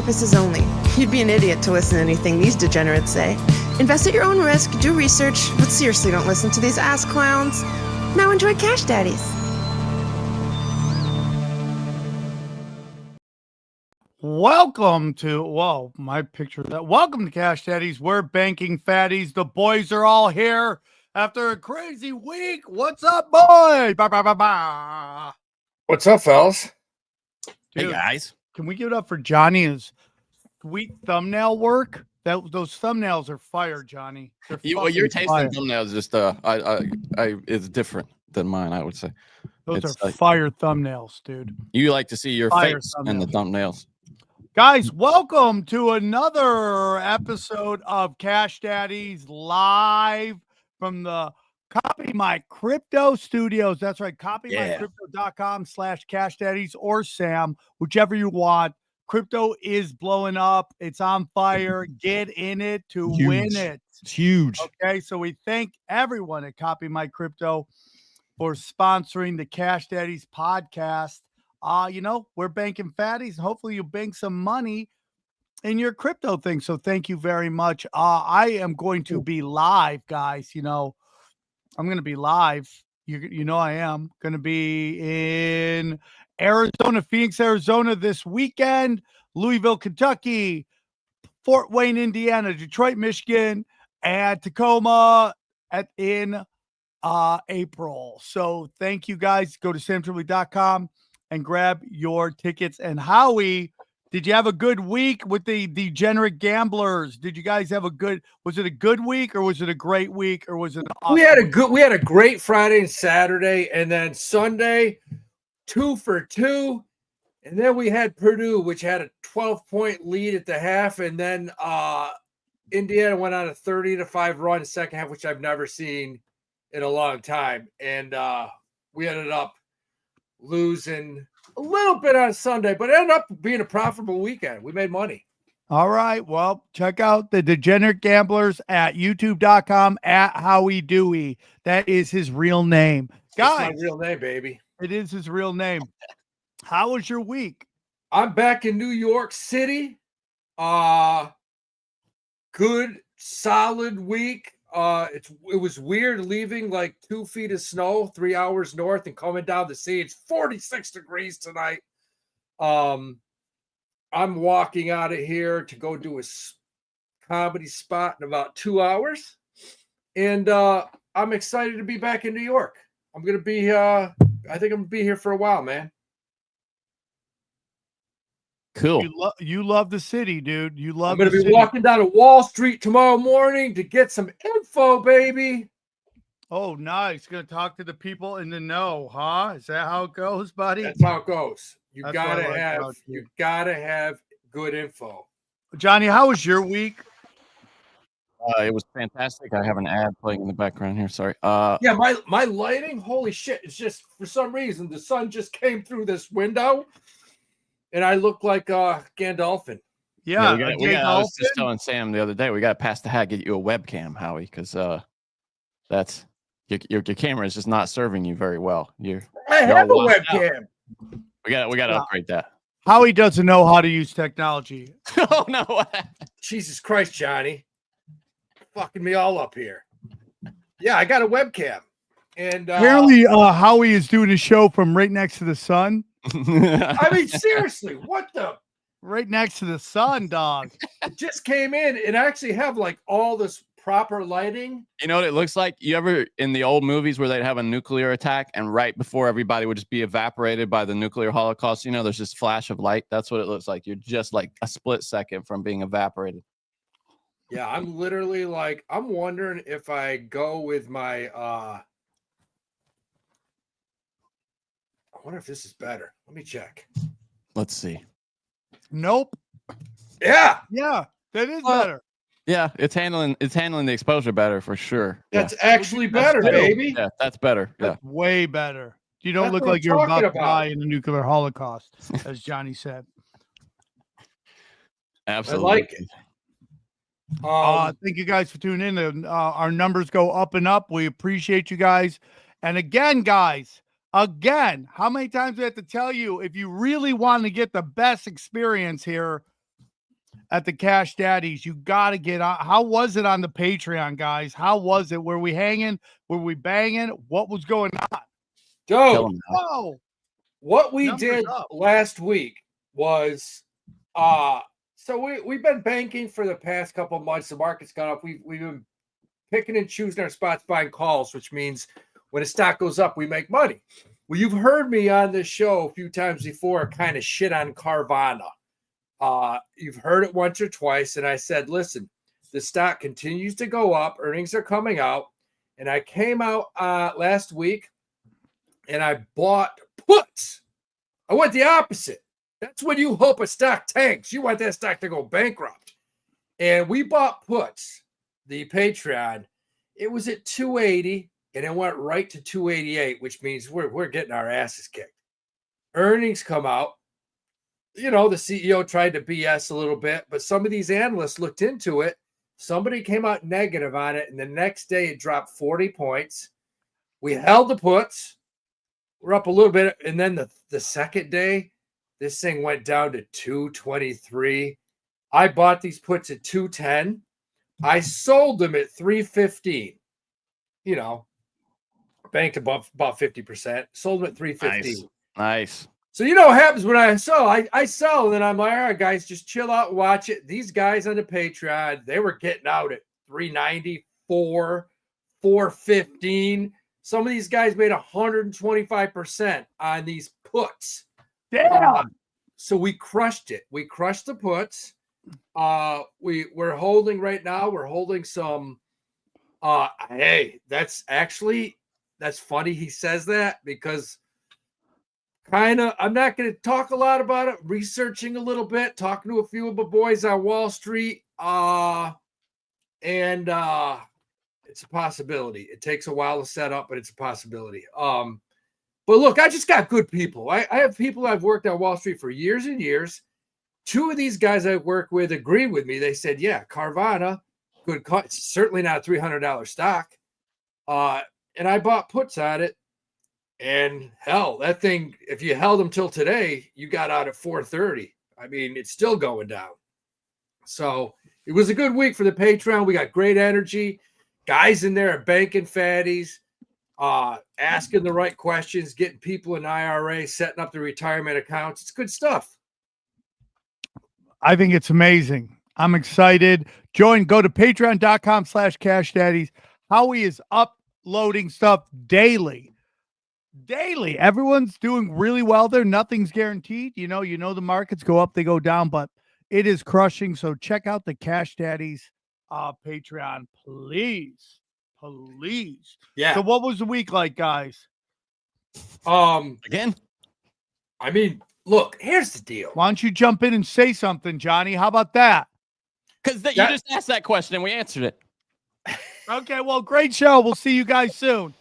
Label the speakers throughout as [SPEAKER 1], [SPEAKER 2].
[SPEAKER 1] purposes only. You'd be an idiot to listen to anything these degenerates say. Invest at your own risk, do research, but seriously don't listen to these ass clowns. Now enjoy Cash Daddies.
[SPEAKER 2] Welcome to, welcome to Cash Daddies. We're banking fatties. The boys are all here after a crazy week. What's up, boy? Bah, bah, bah, bah.
[SPEAKER 3] What's up, fellas?
[SPEAKER 2] Dude,
[SPEAKER 4] hey, guys.
[SPEAKER 2] can we give it up for Johnny's sweet thumbnail work? Those thumbnails are fire, Johnny.
[SPEAKER 4] Your taste in thumbnails is just it's different than mine, I would say.
[SPEAKER 2] Those are fire thumbnails, dude.
[SPEAKER 4] You like to see your
[SPEAKER 2] Fire
[SPEAKER 4] face in the thumbnails.
[SPEAKER 2] Guys, welcome to another episode of Cash Daddies live from the Copy My Crypto Studios. That's right, copymycrypto.com/Cash Daddies or Sam, whichever you want. Crypto is blowing up. It's on fire. Get in it to win it.
[SPEAKER 4] It's huge.
[SPEAKER 2] Okay, so we thank everyone at Copy My Crypto for sponsoring the Cash Daddies podcast. We're banking fatties, and hopefully you bank some money in your crypto thing. So thank you very much. I am going to be live, guys. I'm going to be live. I am going to be in Arizona, Phoenix, Arizona this weekend, Louisville, Kentucky, Fort Wayne, Indiana, Detroit, Michigan, and Tacoma in April. So thank you guys. Go to samtripoli.com and grab your tickets. And Howie, did you have a good week with the Degenerate Gamblers? Did you guys have was it a good week, or was it a great week, or was it an awesome
[SPEAKER 3] We had a great Friday and Saturday, and then Sunday 2 for 2, and then we had Purdue, which had a 12-point lead at the half, and then Indiana went on a 30-5 run second half, which I've never seen in a long time, and we ended up losing a little bit on Sunday, but it ended up being a profitable weekend. We made money.
[SPEAKER 2] All right. Well, check out the Degenerate Gamblers at youtube.com at Howie Dewey. That is his real name. Guys,
[SPEAKER 3] that's my real name, baby.
[SPEAKER 2] It is his real name. How was your week?
[SPEAKER 3] I'm back in New York City. Good, solid week. It was weird leaving like 2 feet of snow 3 hours north and coming down the sea. It's 46 degrees tonight. I'm walking out of here to go do a comedy spot in about 2 hours, and I'm excited to be back in New York. I'm gonna be I think I'm gonna be here for a while, man.
[SPEAKER 4] Cool.
[SPEAKER 2] You love the city, dude. You love.
[SPEAKER 3] I'm gonna be walking down to Wall Street tomorrow morning to get some info, baby.
[SPEAKER 2] Oh, nice. Gonna talk to the people in the know, huh? Is that how it goes, buddy?
[SPEAKER 3] That's how it goes. You gotta have good info.
[SPEAKER 2] Johnny, how was your week?
[SPEAKER 4] It was fantastic. I have an ad playing in the background here. Sorry.
[SPEAKER 3] Yeah, my lighting, holy shit! It's just for some reason the sun just came through this window, and I look like Gandalfin.
[SPEAKER 2] Yeah,
[SPEAKER 4] I was just telling Sam the other day, we got to pass the hat, get you a webcam, Howie, because that's your camera is just not serving you very well.
[SPEAKER 3] I have a webcam.
[SPEAKER 4] We got to upgrade that.
[SPEAKER 2] Howie doesn't know how to use technology.
[SPEAKER 4] Oh no!
[SPEAKER 3] Jesus Christ, Johnny, fucking me all up here. Yeah, I got a webcam, and
[SPEAKER 2] apparently Howie is doing a show from right next to the sun.
[SPEAKER 3] I mean, seriously, what the?
[SPEAKER 2] Right next to the sun, dog.
[SPEAKER 3] It just came in and I actually have like all this proper lighting.
[SPEAKER 4] You know what it looks like? You ever in the old movies where they'd have a nuclear attack and right before everybody would just be evaporated by the nuclear holocaust, there's this flash of light. That's what it looks like. You're just like a split second from being evaporated.
[SPEAKER 3] Yeah, I'm literally like, I'm wondering if I go with my I wonder if this is better. Let me check.
[SPEAKER 4] Let's see.
[SPEAKER 2] Nope.
[SPEAKER 3] Yeah,
[SPEAKER 2] that is better.
[SPEAKER 4] Yeah, it's handling the exposure better for sure.
[SPEAKER 3] That's actually better, baby.
[SPEAKER 4] Yeah, that's better. Yeah,
[SPEAKER 2] that's way better. You don't
[SPEAKER 3] That's
[SPEAKER 2] look
[SPEAKER 3] what
[SPEAKER 2] like
[SPEAKER 3] I'm
[SPEAKER 2] you're about to
[SPEAKER 3] talking
[SPEAKER 2] die in the nuclear holocaust, as Johnny said.
[SPEAKER 4] Absolutely.
[SPEAKER 3] I like it.
[SPEAKER 2] Thank you guys for tuning in. Our numbers go up and up. We appreciate you guys. And again, guys, how many times do I have to tell you, if you really want to get the best experience here, at the Cash Daddies. You got to get on. How was it on the Patreon, guys? How was it? Were we hanging? Were we banging? What was going on?
[SPEAKER 3] Joe,
[SPEAKER 2] Whoa.
[SPEAKER 3] what we
[SPEAKER 2] Numbers
[SPEAKER 3] did
[SPEAKER 2] up.
[SPEAKER 3] last week was so we've been banking for the past couple of months. The market's gone up. We've been picking and choosing our spots, buying calls, which means when a stock goes up, we make money. Well, you've heard me on this show a few times before kind of shit on Carvana. You've heard it once or twice, and I said, listen, the stock continues to go up. Earnings are coming out. And I came out last week and I bought puts. I went the opposite. That's when you hope a stock tanks. You want that stock to go bankrupt. And we bought puts, the Patreon. It was at 280 and it went right to 288, which means we're getting our asses kicked. Earnings come out. You know, the CEO tried to BS a little bit, but some of these analysts looked into it. Somebody came out negative on it, and the next day it dropped 40 points. We held the puts. We're up a little bit, and then the second day, this thing went down to 223. I bought these puts at 210. I sold them at 315. You know, banked above about 50%. Sold them at 315.
[SPEAKER 4] Nice.
[SPEAKER 3] So you know what happens when I sell? I sell, and then I'm like, all right, guys, just chill out and watch it. These guys on the Patreon, they were getting out at 394, 415. Some of these guys made 125% on these puts.
[SPEAKER 2] Damn.
[SPEAKER 3] So we crushed it. We crushed the puts. We're holding right now. We're holding some. Hey, that's funny. He says that because I'm not going to talk a lot about it. Researching a little bit, talking to a few of my boys on Wall Street. And it's a possibility. It takes a while to set up, but it's a possibility. But look, I just got good people. I have people I've worked on Wall Street for years and years. Two of these guys I work with agreed with me. They said, yeah, Carvana, good call. It's certainly not a $300 stock. And I bought puts on it. And hell, that thing, if you held them till today, you got out at 430. I mean, it's still going down. So it was a good week for the Patreon. We got great energy. Guys in there are banking fatties, asking the right questions, getting people in IRA, setting up the retirement accounts. It's good stuff.
[SPEAKER 2] I think it's amazing. I'm excited. Go to patreon.com/Cash Daddies. Howie is uploading stuff daily. Everyone's doing really well there. Nothing's guaranteed. You know, the markets go up, they go down, but it is crushing. So check out the Cash Daddies Patreon, please. Yeah. So what was the week like, guys?
[SPEAKER 4] Again?
[SPEAKER 3] I mean, look, here's the deal.
[SPEAKER 2] Why don't you jump in and say something, Johnny? How about that?
[SPEAKER 4] Because you just asked that question and we answered it.
[SPEAKER 2] Okay, well, great show. We'll see you guys soon.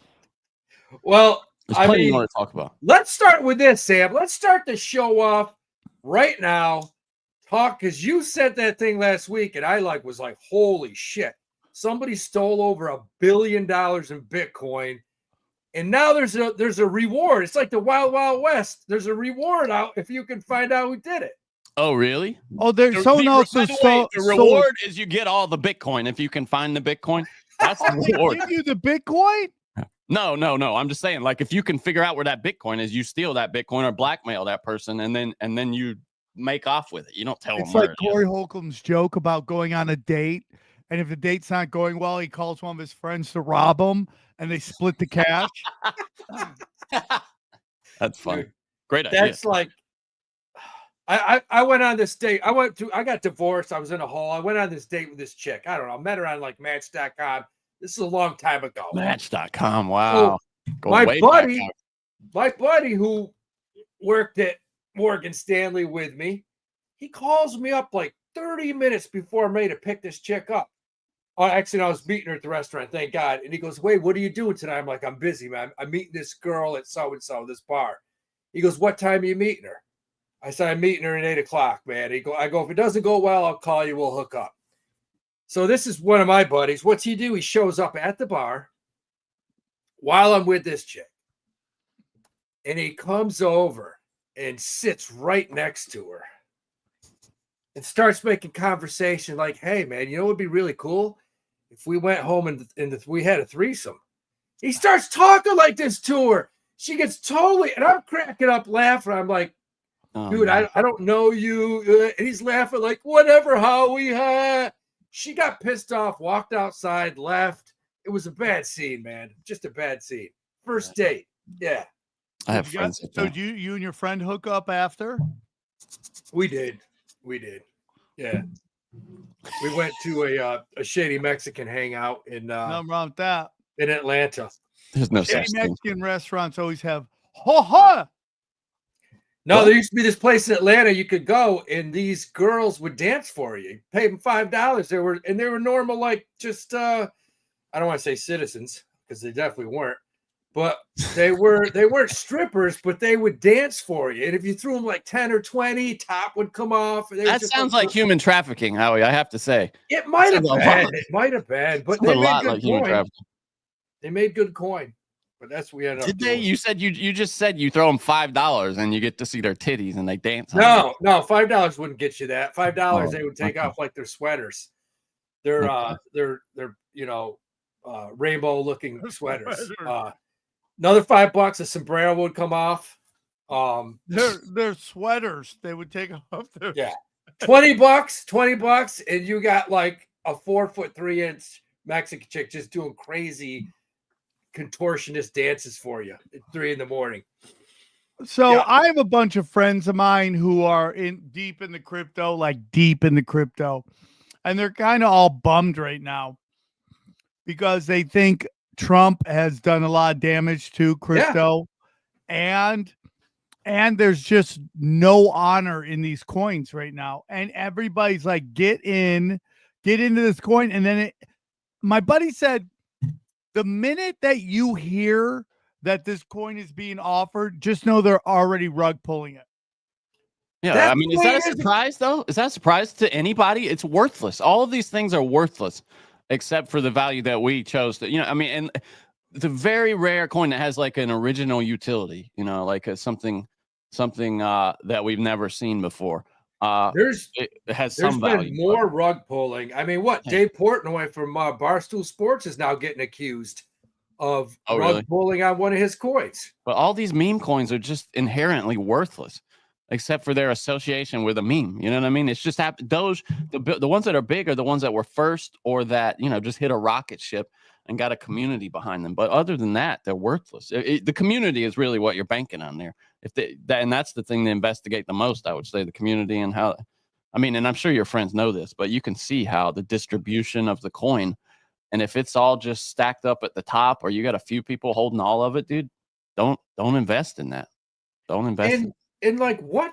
[SPEAKER 3] Well,
[SPEAKER 4] there's plenty more to talk about.
[SPEAKER 3] Let's start with this, Sam. Let's start the show off right now. Because you said that thing last week, and I was like, holy shit. Somebody stole over $1 billion in Bitcoin. And now there's a reward. It's like the Wild Wild West. There's a reward out if you can find out who did it.
[SPEAKER 4] Oh, really?
[SPEAKER 2] Oh, there's someone also
[SPEAKER 4] the reward is you get all the Bitcoin if you can find the Bitcoin. That's the reward.
[SPEAKER 2] Give you the Bitcoin?
[SPEAKER 4] No. I'm just saying, like, if you can figure out where that Bitcoin is, you steal that Bitcoin or blackmail that person, and then you make off with it. You don't tell them.
[SPEAKER 2] It's like Corey Holcomb's joke about going on a date, and if the date's not going well, he calls one of his friends to rob him, and they split the cash.
[SPEAKER 4] That's funny. Great idea.
[SPEAKER 3] That's like, I went on this date. I got divorced. I was in a hole. I went on this date with this chick. I don't know. I met her on like Match.com. This is a long time ago.
[SPEAKER 4] Match.com. Wow.
[SPEAKER 3] So my buddy who worked at Morgan Stanley with me, he calls me up like 30 minutes before me to pick this chick up. Actually, I was meeting her at the restaurant, thank God. And he goes, wait, what are you doing tonight? I'm like, I'm busy, man. I'm meeting this girl at so-and-so, this bar. He goes, what time are you meeting her? I said, I'm meeting her at 8 o'clock, man. I go, if it doesn't go well, I'll call you. We'll hook up. So this is one of my buddies. What's he do? He shows up at the bar while I'm with this chick. And he comes over and sits right next to her. and starts making conversation like, hey, man, you know what would be really cool? If we went home and we had a threesome. He starts talking like this to her. She gets totally, and I'm cracking up laughing. I'm like, dude, I don't know you. And he's laughing like, whatever, Howie. She got pissed off, walked outside, left. It was a bad scene, man. Just a bad scene. First date. Yeah.
[SPEAKER 4] I have friends.
[SPEAKER 2] So you and your friend hook up after?
[SPEAKER 3] We did. Yeah. We went to a shady Mexican hangout in
[SPEAKER 2] Nothing wrong with that.
[SPEAKER 3] in Atlanta.
[SPEAKER 4] There's no
[SPEAKER 2] Shady
[SPEAKER 4] such thing.
[SPEAKER 2] Mexican restaurants always have ha.
[SPEAKER 3] No, there used to be this place in Atlanta you could go, and these girls would dance for you. You paid them $5. They were normal, like just I don't want to say citizens because they definitely weren't, but they weren't strippers, but they would dance for you. And if you threw them like 10 or 20, top would come off.
[SPEAKER 4] That sounds like human trafficking, Howie. I have to say.
[SPEAKER 3] It might have been. It might have been, but they made good coin. They made good coin. But that's what we ended up
[SPEAKER 4] Did they?
[SPEAKER 3] doing.
[SPEAKER 4] You said you just said you throw them $5 and you get to see their titties and they dance.
[SPEAKER 3] No, $5 wouldn't get you that. $5 they would take off like their sweaters. They're rainbow looking sweaters. Another $5, a sombrero would come off.
[SPEAKER 2] They're sweaters. They would take off their
[SPEAKER 3] $20, and you got like a 4'3" Mexican chick just doing crazy contortionist dances for you at 3 a.m.
[SPEAKER 2] So I have a bunch of friends of mine who are deep in the crypto, and they're kind of all bummed right now because they think Trump has done a lot of damage to crypto, and there's just no honor in these coins right now, and everybody's like, get into this coin, and then my buddy said, the minute that you hear that this coin is being offered, just know they're already rug pulling it.
[SPEAKER 4] Yeah, I mean, is that a surprise, though? Is that a surprise to anybody? It's worthless. All of these things are worthless, except for the value that we chose to, and it's a very rare coin that has like an original utility, like something that we've never seen before. It has some value.
[SPEAKER 3] Been more rug pulling. I mean, Dave Portnoy from Barstool Sports is now getting accused of rug pulling on one of his coins.
[SPEAKER 4] But all these meme coins are just inherently worthless, except for their association with a meme. You know what I mean? It's just the ones that are big are the ones that were first, or that just hit a rocket ship and got a community behind them. But other than that, they're worthless. The community is really what you're banking on there. And that's the thing to investigate the most, I would say, the community and how. I mean, and I'm sure your friends know this, but you can see how the distribution of the coin, and if it's all just stacked up at the top, or you got a few people holding all of it, dude, don't invest in that. Don't invest
[SPEAKER 3] in like what?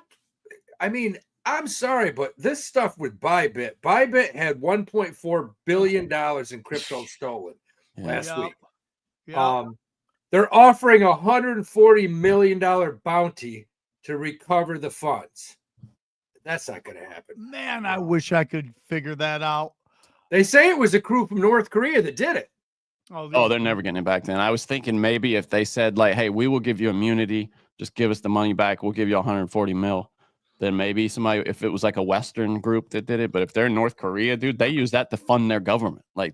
[SPEAKER 3] I mean, I'm sorry, but this stuff with Bybit had $1.4 billion in crypto stolen last week.
[SPEAKER 2] Yeah.
[SPEAKER 3] They're offering $140 million bounty to recover the funds. That's not going to happen.
[SPEAKER 2] Man, I wish I could figure that out.
[SPEAKER 3] They say it was a crew from North Korea that did it.
[SPEAKER 4] Oh, they're never getting it back then. I was thinking maybe if they said like, hey, we will give you immunity, just give us the money back, we'll give you 140 mil. Then maybe somebody, if it was like a Western group that did it, but if they're in North Korea, dude, they use that to fund their government. Like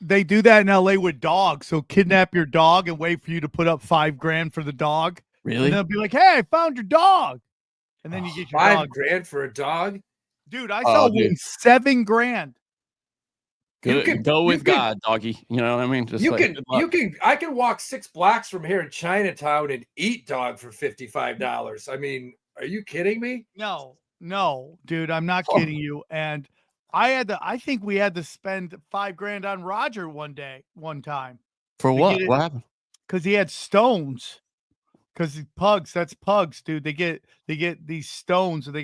[SPEAKER 2] they do that in LA with dogs. So kidnap your dog and wait for you to put up $5,000 for the dog.
[SPEAKER 4] Really?
[SPEAKER 2] And they'll be like, hey, I found your dog. And then you get your dog.
[SPEAKER 3] $5,000 for a dog?
[SPEAKER 2] Dude, I saw one $7,000.
[SPEAKER 4] Good. Go with God, doggy. You know what I mean? Just
[SPEAKER 3] I can walk 6 blocks from here in Chinatown and eat dog for $55. I mean, are you kidding me?
[SPEAKER 2] No, dude, I'm not kidding you. And I think we had to spend $5,000 on Roger one time.
[SPEAKER 4] For what? What happened?
[SPEAKER 2] Because he had stones. Because pugs, that's pugs, dude. They get these stones, so they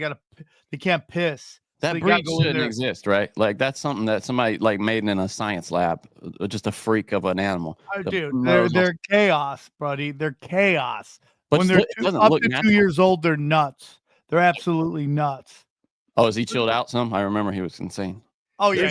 [SPEAKER 2] can't piss.
[SPEAKER 4] That breed shouldn't exist, right? Like that's something that somebody like made in a science lab, just a freak of an animal.
[SPEAKER 2] Dude, they're chaos, buddy. They're chaos.
[SPEAKER 4] But
[SPEAKER 2] when they're up to 2 years old, they're nuts. They're absolutely nuts.
[SPEAKER 4] Oh, is he chilled out some? I remember he was insane.
[SPEAKER 2] Oh yeah,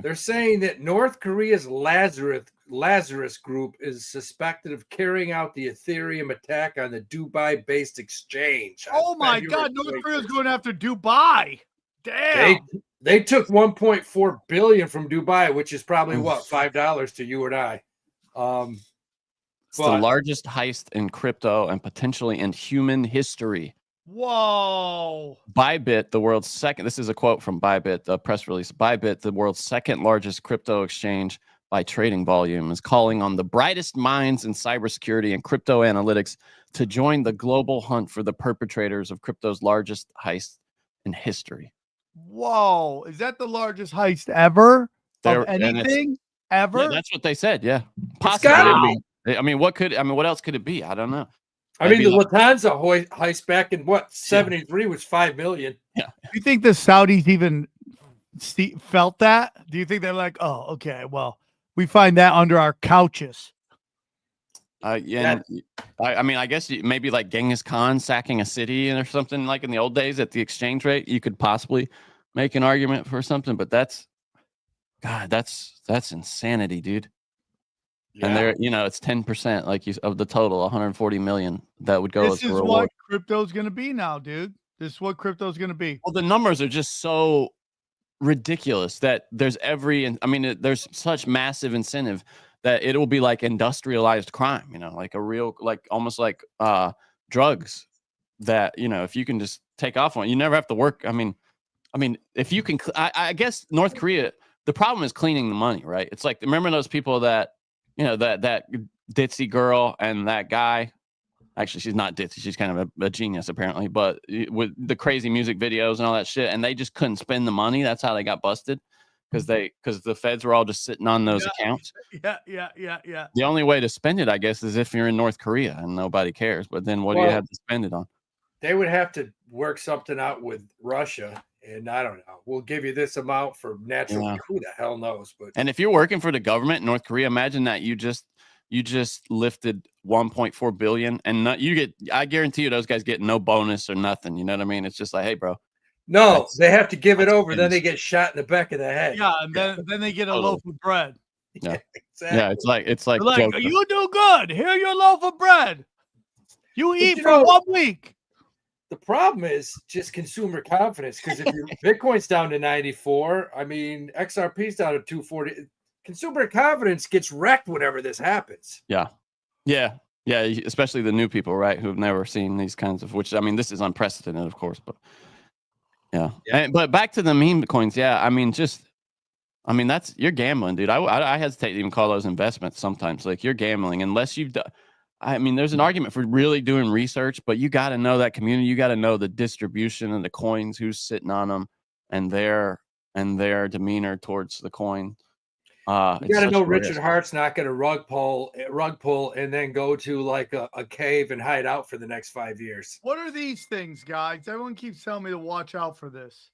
[SPEAKER 3] They're saying that North Korea's Lazarus Group is suspected of carrying out the Ethereum attack on the Dubai-based exchange.
[SPEAKER 2] Oh my God, North Korea's going after Dubai. Damn.
[SPEAKER 3] They took 1.4 billion from Dubai, which is probably what, $5 to you and I.
[SPEAKER 4] It's the largest heist in crypto and potentially in human history.
[SPEAKER 2] Whoa.
[SPEAKER 4] Bybit, the world's second, this is a quote from Bybit, the press release. Bybit, the world's second largest crypto exchange by trading volume, is calling on the brightest minds in cybersecurity and crypto analytics to join the global hunt for the perpetrators of crypto's largest heist in history.
[SPEAKER 2] Whoa. Is that the largest heist ever? Of anything? Ever?
[SPEAKER 4] Yeah, that's what they said. Yeah. Possibly. I mean, what else could it be? I don't know.
[SPEAKER 3] I mean, the Lufthansa heist back in what, 73 was 5 million.
[SPEAKER 2] Yeah. Do you think the Saudis even felt that? Do you think they're like, oh, okay, well, we find that under our couches?
[SPEAKER 4] Yeah. I mean, I guess maybe like Genghis Khan sacking a city or something like in the old days at the exchange rate, you could possibly make an argument for something, but that's insanity, dude. Yeah. And there, it's 10% like of the total, 140 million that would go as a reward. This is what
[SPEAKER 2] crypto's going to be now, dude. This is what crypto's going to be.
[SPEAKER 4] Well, the numbers are just so ridiculous that there's there's such massive incentive that it will be like industrialized crime, like a real, like almost like drugs that, if you can just take off on, you never have to work. I mean, if you can, I guess North Korea, the problem is cleaning the money, right? It's like, remember those people that, that ditzy girl and that guy. Actually, she's not ditzy. She's kind of a genius, apparently. But with the crazy music videos and all that shit, and they just couldn't spend the money. That's how they got busted, because the feds were all just sitting on those accounts.
[SPEAKER 2] Yeah.
[SPEAKER 4] The only way to spend it, I guess, is if you're in North Korea and nobody cares. But then what do you have to spend it on?
[SPEAKER 3] They would have to work something out with Russia. And I don't know. We'll give you this amount for natural. Yeah. Who the hell knows? But
[SPEAKER 4] if you're working for the government in North Korea, imagine that you just lifted 1.4 billion, and I guarantee you those guys get no bonus or nothing. You know what I mean? It's just like, hey, bro.
[SPEAKER 3] No, they have to give it over. Then they get shot in the back of the head.
[SPEAKER 2] Yeah, and then they get a loaf of bread.
[SPEAKER 4] Yeah, exactly. Yeah, it's like
[SPEAKER 2] you do good. Here's your loaf of bread. You eat for 1 week.
[SPEAKER 3] The problem is just consumer confidence, because if your Bitcoin's down to 94, I mean, XRP's down to 240. Consumer confidence gets wrecked whenever this happens.
[SPEAKER 4] Yeah. Especially the new people, right, who've never seen these kinds of. Which, I mean, this is unprecedented, of course, but yeah. But back to the meme coins. Yeah, that's you're gambling, dude. I hesitate to even call those investments sometimes. Like, you're gambling unless you've done. There's an argument for really doing research, but you got to know that community. You got to know the distribution of the coins, who's sitting on them, and their demeanor towards the coin.
[SPEAKER 3] You got to know Richard Hart's not going to rug pull, and then go to like a cave and hide out for the next 5 years.
[SPEAKER 2] What are these things, guys? Everyone keeps telling me to watch out for this.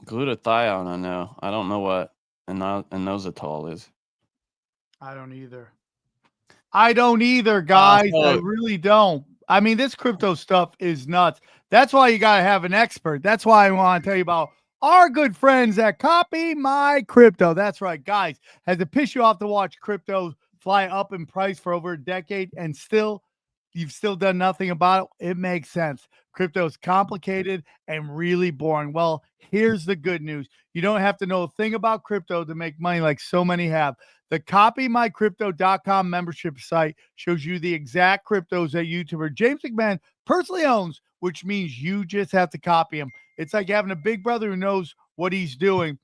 [SPEAKER 4] Glutathione, I know. I don't know what inositol is.
[SPEAKER 2] I don't either, guys. I really don't. I mean, this crypto stuff is nuts. That's why you got to have an expert. That's why I want to tell you about our good friends at Copy My Crypto. That's right, guys. Has it pissed you off to watch crypto fly up in price for over a decade and you've still done nothing about it? It makes sense. Crypto is complicated and really boring. Well, here's the good news. You don't have to know a thing about crypto to make money like so many have. The CopyMyCrypto.com membership site shows you the exact cryptos that YouTuber James McMahon personally owns, which means you just have to copy him. It's like having a big brother who knows what he's doing.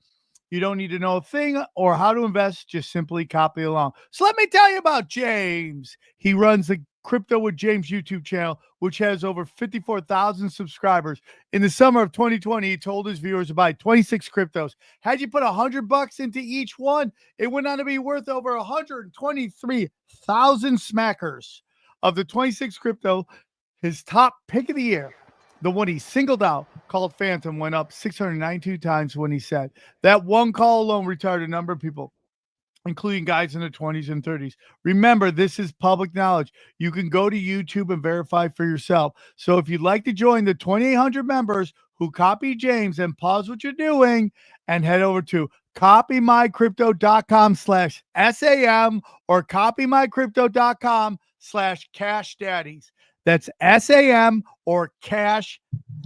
[SPEAKER 2] You don't need to know a thing or how to invest. Just simply copy along. So let me tell you about James. He runs the Crypto with James YouTube channel, which has over 54,000 subscribers. In the summer of 2020, he told his viewers to buy 26 cryptos. Had you put $100 into each one, it went on to be worth over 123,000 smackers. Of the 26 crypto, his top pick of the year, the one he singled out, called Phantom, went up 692 times when he said. That one call alone retired a number of people, including guys in their 20s and 30s. Remember, this is public knowledge. You can go to YouTube and verify for yourself. So if you'd like to join the 2,800 members who copy James, and pause what you're doing and head over to copymycrypto.com/SAM or copymycrypto.com/Cash Daddies. That's SAM or Cash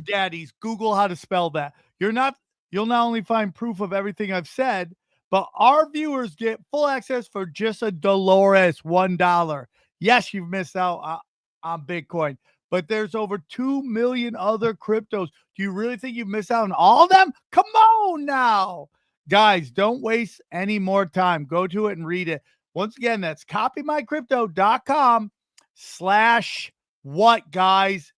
[SPEAKER 2] Daddies. Google how to spell that. You'll not only find proof of everything I've said, but our viewers get full access for just a Dolores $1. Yes, you've missed out on Bitcoin, but there's over 2 million other cryptos. Do you really think you've missed out on all of them? Come on now. Guys, don't waste any more time. Go to it and read it. Once again, that's copymycrypto.com/what, guys?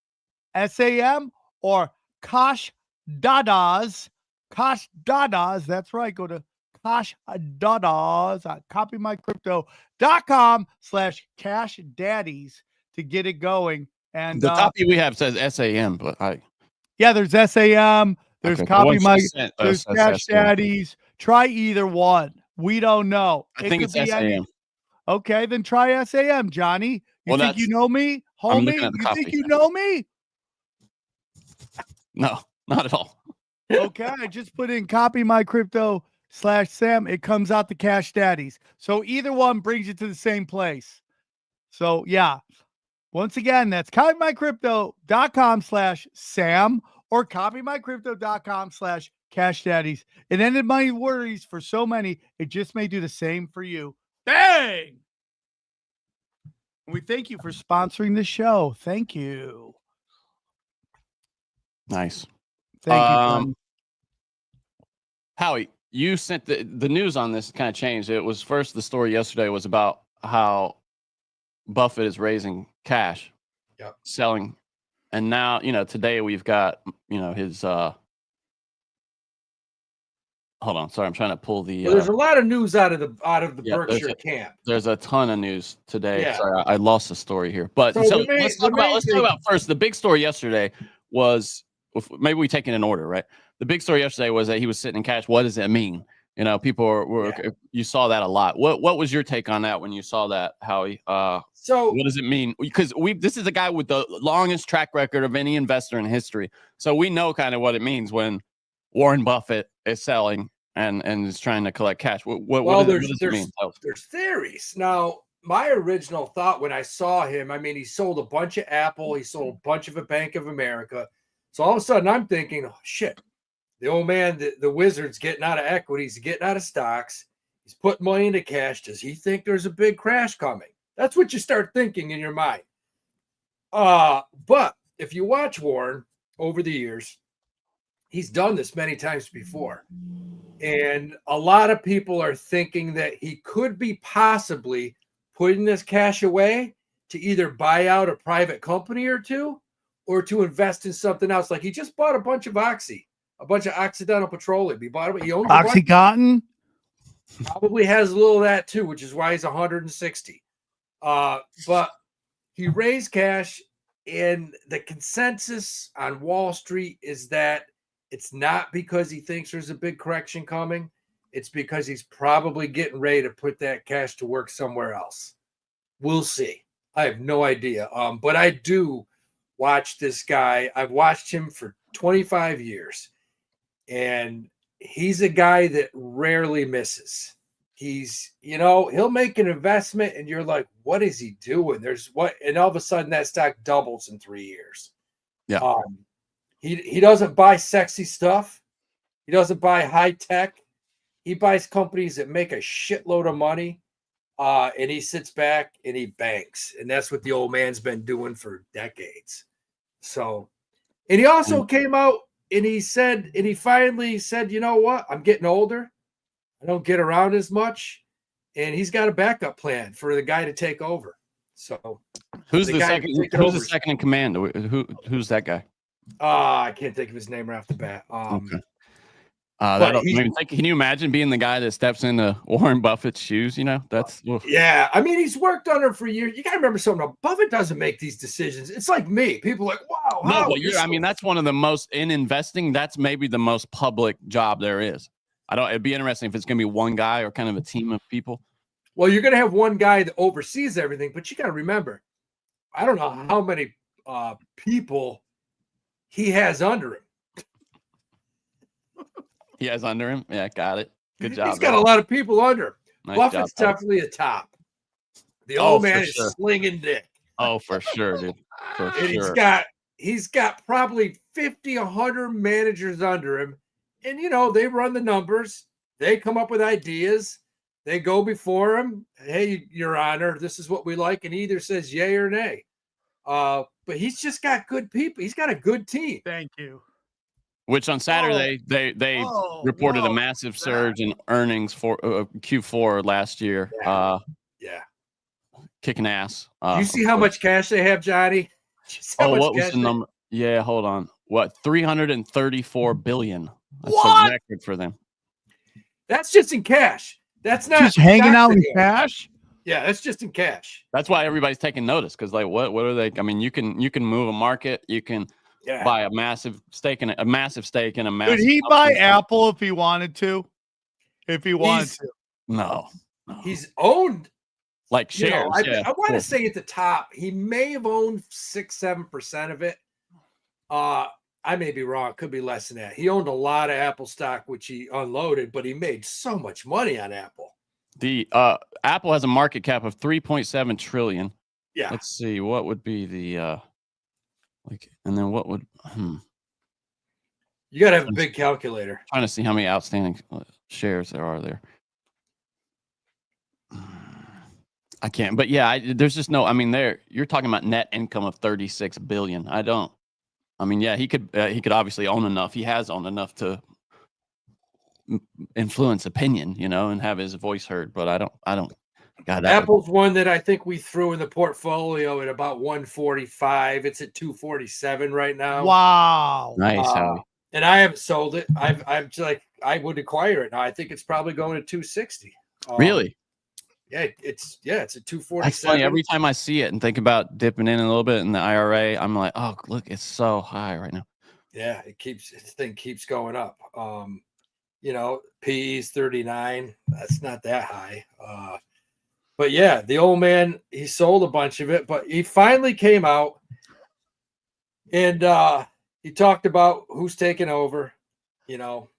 [SPEAKER 2] SAM or Cash Daddies. Cash Daddies. That's right. Go to Cash Daddies at copymycrypto.com/Cash Daddies to get it going. And
[SPEAKER 4] the copy we have says SAM, but
[SPEAKER 2] there's SAM. There's
[SPEAKER 4] okay,
[SPEAKER 2] there's Cash Daddies. Try either one. We don't know.
[SPEAKER 4] I think it's SAM.
[SPEAKER 2] Okay, then try SAM, Johnny. You think you know me, homie? You think you know me?
[SPEAKER 4] No, not at all.
[SPEAKER 2] Okay, I just put in copymycrypto/Sam. It comes out the Cash Daddies. So either one brings you to the same place. So yeah. Once again, that's copymycrypto.com/Sam or copymycrypto.com/Cash Daddies. It ended my worries for so many. It just may do the same for you. Bang! We thank you for sponsoring the show. Thank you.
[SPEAKER 4] Nice.
[SPEAKER 2] Thank you, John.
[SPEAKER 4] Howie, you sent the news on this kind of changed. It was first, the story yesterday was about how Buffett is raising cash, selling. And now, today we've got, his, hold on. Sorry. I'm trying to pull the,
[SPEAKER 3] there's a lot of news out of the Berkshire camp.
[SPEAKER 4] There's a ton of news today. Yeah. Sorry, I lost the story here, but
[SPEAKER 3] so
[SPEAKER 4] let's talk about first. The big story yesterday was, maybe we take it in order, right? The big story yesterday was that he was sitting in cash. What does it mean? People were you saw that a lot. What was your take on that when you saw that, Howie?
[SPEAKER 3] So
[SPEAKER 4] what does it mean? Because this is a guy with the longest track record of any investor in history. So we know kind of what it means when Warren Buffett is selling and is trying to collect cash. What does it mean?
[SPEAKER 3] There's theories. Now, my original thought when I saw him, he sold a bunch of Apple, he sold a bunch of a Bank of America. So all of a sudden I'm thinking, oh shit. The old man, the wizard's getting out of equities, getting out of stocks. He's putting money into cash. Does he think there's a big crash coming? That's what you start thinking in your mind. But if you watch Warren over the years, he's done this many times before. And a lot of people are thinking that he could be possibly putting this cash away to either buy out a private company or two, or to invest in something else. Like he just bought a bunch of Occidental Petroleum. He bought it. He owns
[SPEAKER 2] Oxycontin.
[SPEAKER 3] Probably has a little of that too, which is why he's 160. But he raised cash, and the consensus on Wall Street is that it's not because he thinks there's a big correction coming. It's because he's probably getting ready to put that cash to work somewhere else. We'll see. I have no idea. But I do watch this guy. I've watched him for 25 years, and he's a guy that rarely misses. He's, he'll make an investment and you're like, what is he doing? And all of a sudden that stock doubles in 3 years.
[SPEAKER 4] Yeah.
[SPEAKER 3] He doesn't buy sexy stuff. He doesn't buy high tech. He buys companies that make a shitload of money. And he sits back and he banks. And that's what the old man's been doing for decades. So, and he also came out and he finally said, you know what? I'm getting older. I don't get around as much. And he's got a backup plan for the guy to take over. So
[SPEAKER 4] who's the second in command? Who's that guy?
[SPEAKER 3] I can't think of his name right off the bat.
[SPEAKER 4] Okay. Can you imagine being the guy that steps into Warren Buffett's shoes? That's
[SPEAKER 3] yeah. He's worked under for years. You got to remember something. Buffett doesn't make these decisions. It's like me. People are like, wow.
[SPEAKER 4] No, but that's one of the most in investing. That's maybe the most public job there is. It'd be interesting if it's going to be one guy or kind of a team of people.
[SPEAKER 3] Well, you're going to have one guy that oversees everything, but you got to remember, I don't know how many people he has under him.
[SPEAKER 4] He has under him. Yeah, got it. Good job.
[SPEAKER 3] He's got a lot of people under him.
[SPEAKER 4] Nice
[SPEAKER 3] Buffett's
[SPEAKER 4] job,
[SPEAKER 3] definitely a top. The
[SPEAKER 4] Oh,
[SPEAKER 3] old
[SPEAKER 4] for
[SPEAKER 3] man is
[SPEAKER 4] sure.
[SPEAKER 3] slinging dick.
[SPEAKER 4] Oh, for sure, dude. For
[SPEAKER 3] And
[SPEAKER 4] sure.
[SPEAKER 3] he's got probably 50, 100 managers under him. And, they run the numbers. They come up with ideas. They go before him. Hey, Your Honor, this is what we like. And he either says yay or nay. But he's just got good people. He's got a good team.
[SPEAKER 2] Thank you.
[SPEAKER 4] Which on Saturday they reported a massive surge in earnings for Q4 last year.
[SPEAKER 3] Yeah.
[SPEAKER 4] Kicking ass.
[SPEAKER 3] Do you see how much cash they have, Johnny?
[SPEAKER 4] What was the number? Yeah, hold on. What? 334 billion. That's
[SPEAKER 3] What?
[SPEAKER 4] a record for them.
[SPEAKER 3] That's just in cash. That's not
[SPEAKER 2] Just hanging out in cash.
[SPEAKER 3] Yeah, that's just in cash.
[SPEAKER 4] That's why everybody's taking notice, because like what are they? I mean, you can move a market, you can buy a massive stake in a massive.
[SPEAKER 2] Could he buy Apple if he wanted to? If he wanted to.
[SPEAKER 4] No.
[SPEAKER 3] He's owned
[SPEAKER 4] like shares.
[SPEAKER 3] I want to say at the top, he may have owned 6-7% of it. I may be wrong. Could be less than that. He owned a lot of Apple stock, which he unloaded, but he made so much money on Apple.
[SPEAKER 4] The Apple has a market cap of 3.7 trillion.
[SPEAKER 3] Yeah.
[SPEAKER 4] Let's see what would be the and then what would
[SPEAKER 3] you got to have a big calculator.
[SPEAKER 4] Trying to see how many outstanding shares there are there. I can't, but yeah, there's just no. I mean, you're talking about net income of 36 billion. He could obviously own enough. He has owned enough to influence opinion, and have his voice heard. But I don't. God,
[SPEAKER 3] Apple's one that I think we threw in the portfolio at about 145. It's at 247 right now.
[SPEAKER 2] Wow,
[SPEAKER 4] nice, Howie.
[SPEAKER 3] And I haven't sold it. I'm just like, I would acquire it now. I think it's probably going to 260.
[SPEAKER 4] Really?
[SPEAKER 3] Yeah, it's at 247.
[SPEAKER 4] That's funny. Every time I see it and think about dipping in a little bit in the IRA, I'm like, oh, look, it's so high right now.
[SPEAKER 3] Yeah, this thing keeps going up. PE's 39. That's not that high. But yeah, the old man, he sold a bunch of it, but he finally came out and he talked about who's taking over. How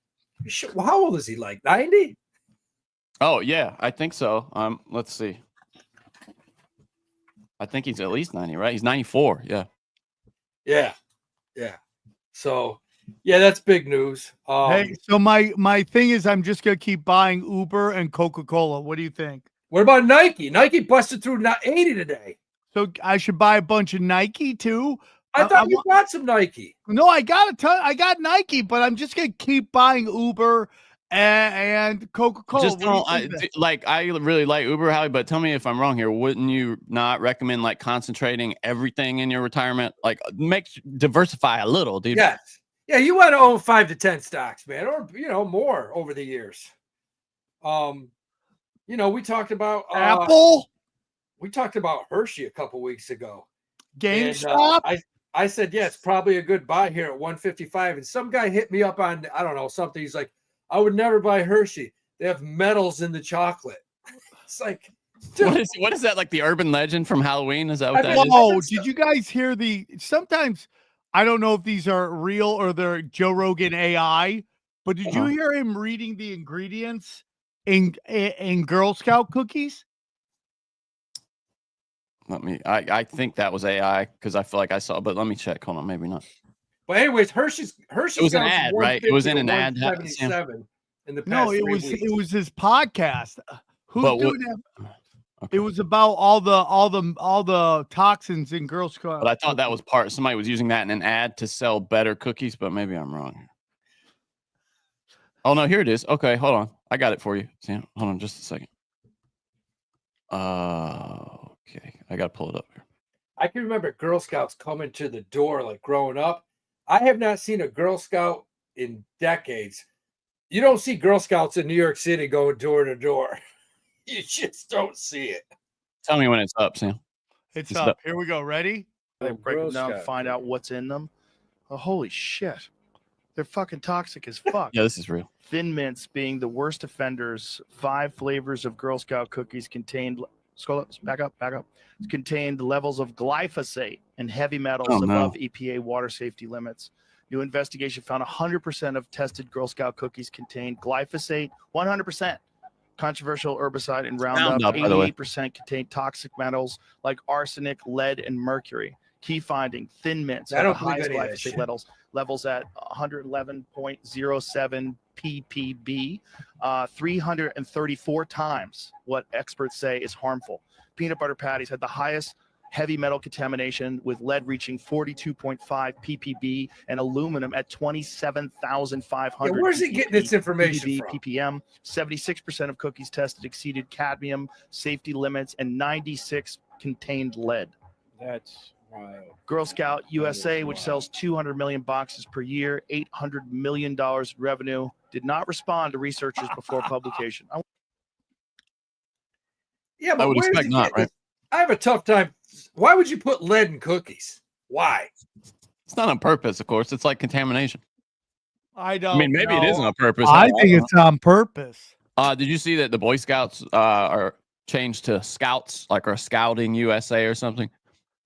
[SPEAKER 3] old is he? Like 90?
[SPEAKER 4] Oh yeah, I think so. Let's see. I think he's at least 90, right? He's 94. Yeah.
[SPEAKER 3] Yeah. So, yeah, that's big news.
[SPEAKER 2] Hey, so my thing is, I'm just gonna keep buying Uber and Coca-Cola. What do you think?
[SPEAKER 3] What about Nike? Nike busted through 80 today.
[SPEAKER 2] So I should buy a bunch of Nike too.
[SPEAKER 3] I thought you bought some Nike.
[SPEAKER 2] No, I got a ton. I got Nike, but I'm just gonna keep buying Uber and Coca-Cola.
[SPEAKER 4] Just I really like Uber, Howie, but tell me if I'm wrong here. Wouldn't you not recommend like concentrating everything in your retirement? Like diversify a little, dude.
[SPEAKER 3] Yes. Yeah, you want to own 5 to 10 stocks, man, or more over the years. We talked about
[SPEAKER 2] Apple.
[SPEAKER 3] We talked about Hershey a couple weeks ago.
[SPEAKER 2] GameStop.
[SPEAKER 3] And, I said, yeah, it's probably a good buy here at 155. And some guy hit me up on, I don't know, something. He's like, I would never buy Hershey. They have metals in the chocolate. It's like, dude.
[SPEAKER 4] What is that, like the urban legend from Halloween? Is that what that is?
[SPEAKER 2] Oh, did you guys hear sometimes I don't know if these are real or they're Joe Rogan AI, but did you hear him reading the ingredients in Girl Scout cookies?
[SPEAKER 4] I think that was AI because I feel like I saw, but let me check. Hold on, maybe not.
[SPEAKER 3] But anyways, Hershey's
[SPEAKER 4] it was an ad, right? It was in an ad.
[SPEAKER 3] In the past
[SPEAKER 2] no, it was his podcast. Who's doing that? Okay. It was about all the toxins in Girl Scout.
[SPEAKER 4] But I thought that was somebody was using that in an ad to sell better cookies, but maybe I'm wrong. Oh no, here it is. Okay, hold on. I got it for you, Sam. Hold on just a second. Okay. I gotta pull it up here.
[SPEAKER 3] I can remember Girl Scouts coming to the door like growing up. I have not seen a Girl Scout in decades. You don't see Girl Scouts in New York City going door to door. You just don't see it.
[SPEAKER 4] Tell me when it's up, Sam.
[SPEAKER 2] It's up. Here we go. Ready?
[SPEAKER 5] They break them down, find out what's in them. Oh, holy shit. They're fucking toxic as fuck.
[SPEAKER 4] Yeah, this is real.
[SPEAKER 5] Thin Mints being the worst offenders. 5 flavors of Girl Scout cookies contained... Scroll up, back up. Contained levels of glyphosate and heavy metals above EPA water safety limits. New investigation found 100% of tested Girl Scout cookies contained glyphosate, 100%. Controversial herbicide and Roundup,
[SPEAKER 4] by the way.
[SPEAKER 5] 88% contained toxic metals like arsenic, lead, and mercury. Key finding: Thin Mints
[SPEAKER 3] I
[SPEAKER 5] had the
[SPEAKER 3] don't believe
[SPEAKER 5] highest
[SPEAKER 3] any of that
[SPEAKER 5] glyphosate
[SPEAKER 3] shit.
[SPEAKER 5] levels at 111.07 ppb, 334 times what experts say is harmful. Peanut butter patties had the highest heavy metal contamination, with lead reaching 42.5 ppb and aluminum at 27,500.
[SPEAKER 3] Yeah, where's he getting this information
[SPEAKER 5] ppb,
[SPEAKER 3] from?
[SPEAKER 5] ppm. 76% of cookies tested exceeded cadmium safety limits, and 96 contained lead.
[SPEAKER 3] That's wild.
[SPEAKER 5] Girl Scout USA, which sells 200 million boxes per year, $800 million revenue, did not respond to researchers before publication.
[SPEAKER 3] Yeah,
[SPEAKER 4] I
[SPEAKER 3] but
[SPEAKER 4] would
[SPEAKER 3] where
[SPEAKER 4] expect
[SPEAKER 3] did
[SPEAKER 4] not,
[SPEAKER 3] get
[SPEAKER 4] right?
[SPEAKER 3] this? I have a tough time. Why would you put lead in cookies? Why?
[SPEAKER 4] It's not on purpose, of course. It's like contamination.
[SPEAKER 2] I don't
[SPEAKER 4] I mean, maybe it
[SPEAKER 2] know.
[SPEAKER 4] isn't on purpose.
[SPEAKER 2] I
[SPEAKER 4] Hell,
[SPEAKER 2] think
[SPEAKER 4] don't
[SPEAKER 2] it's on purpose.
[SPEAKER 4] know. Did you see that the Boy Scouts are changed to Scouts, like are Scouting USA or something?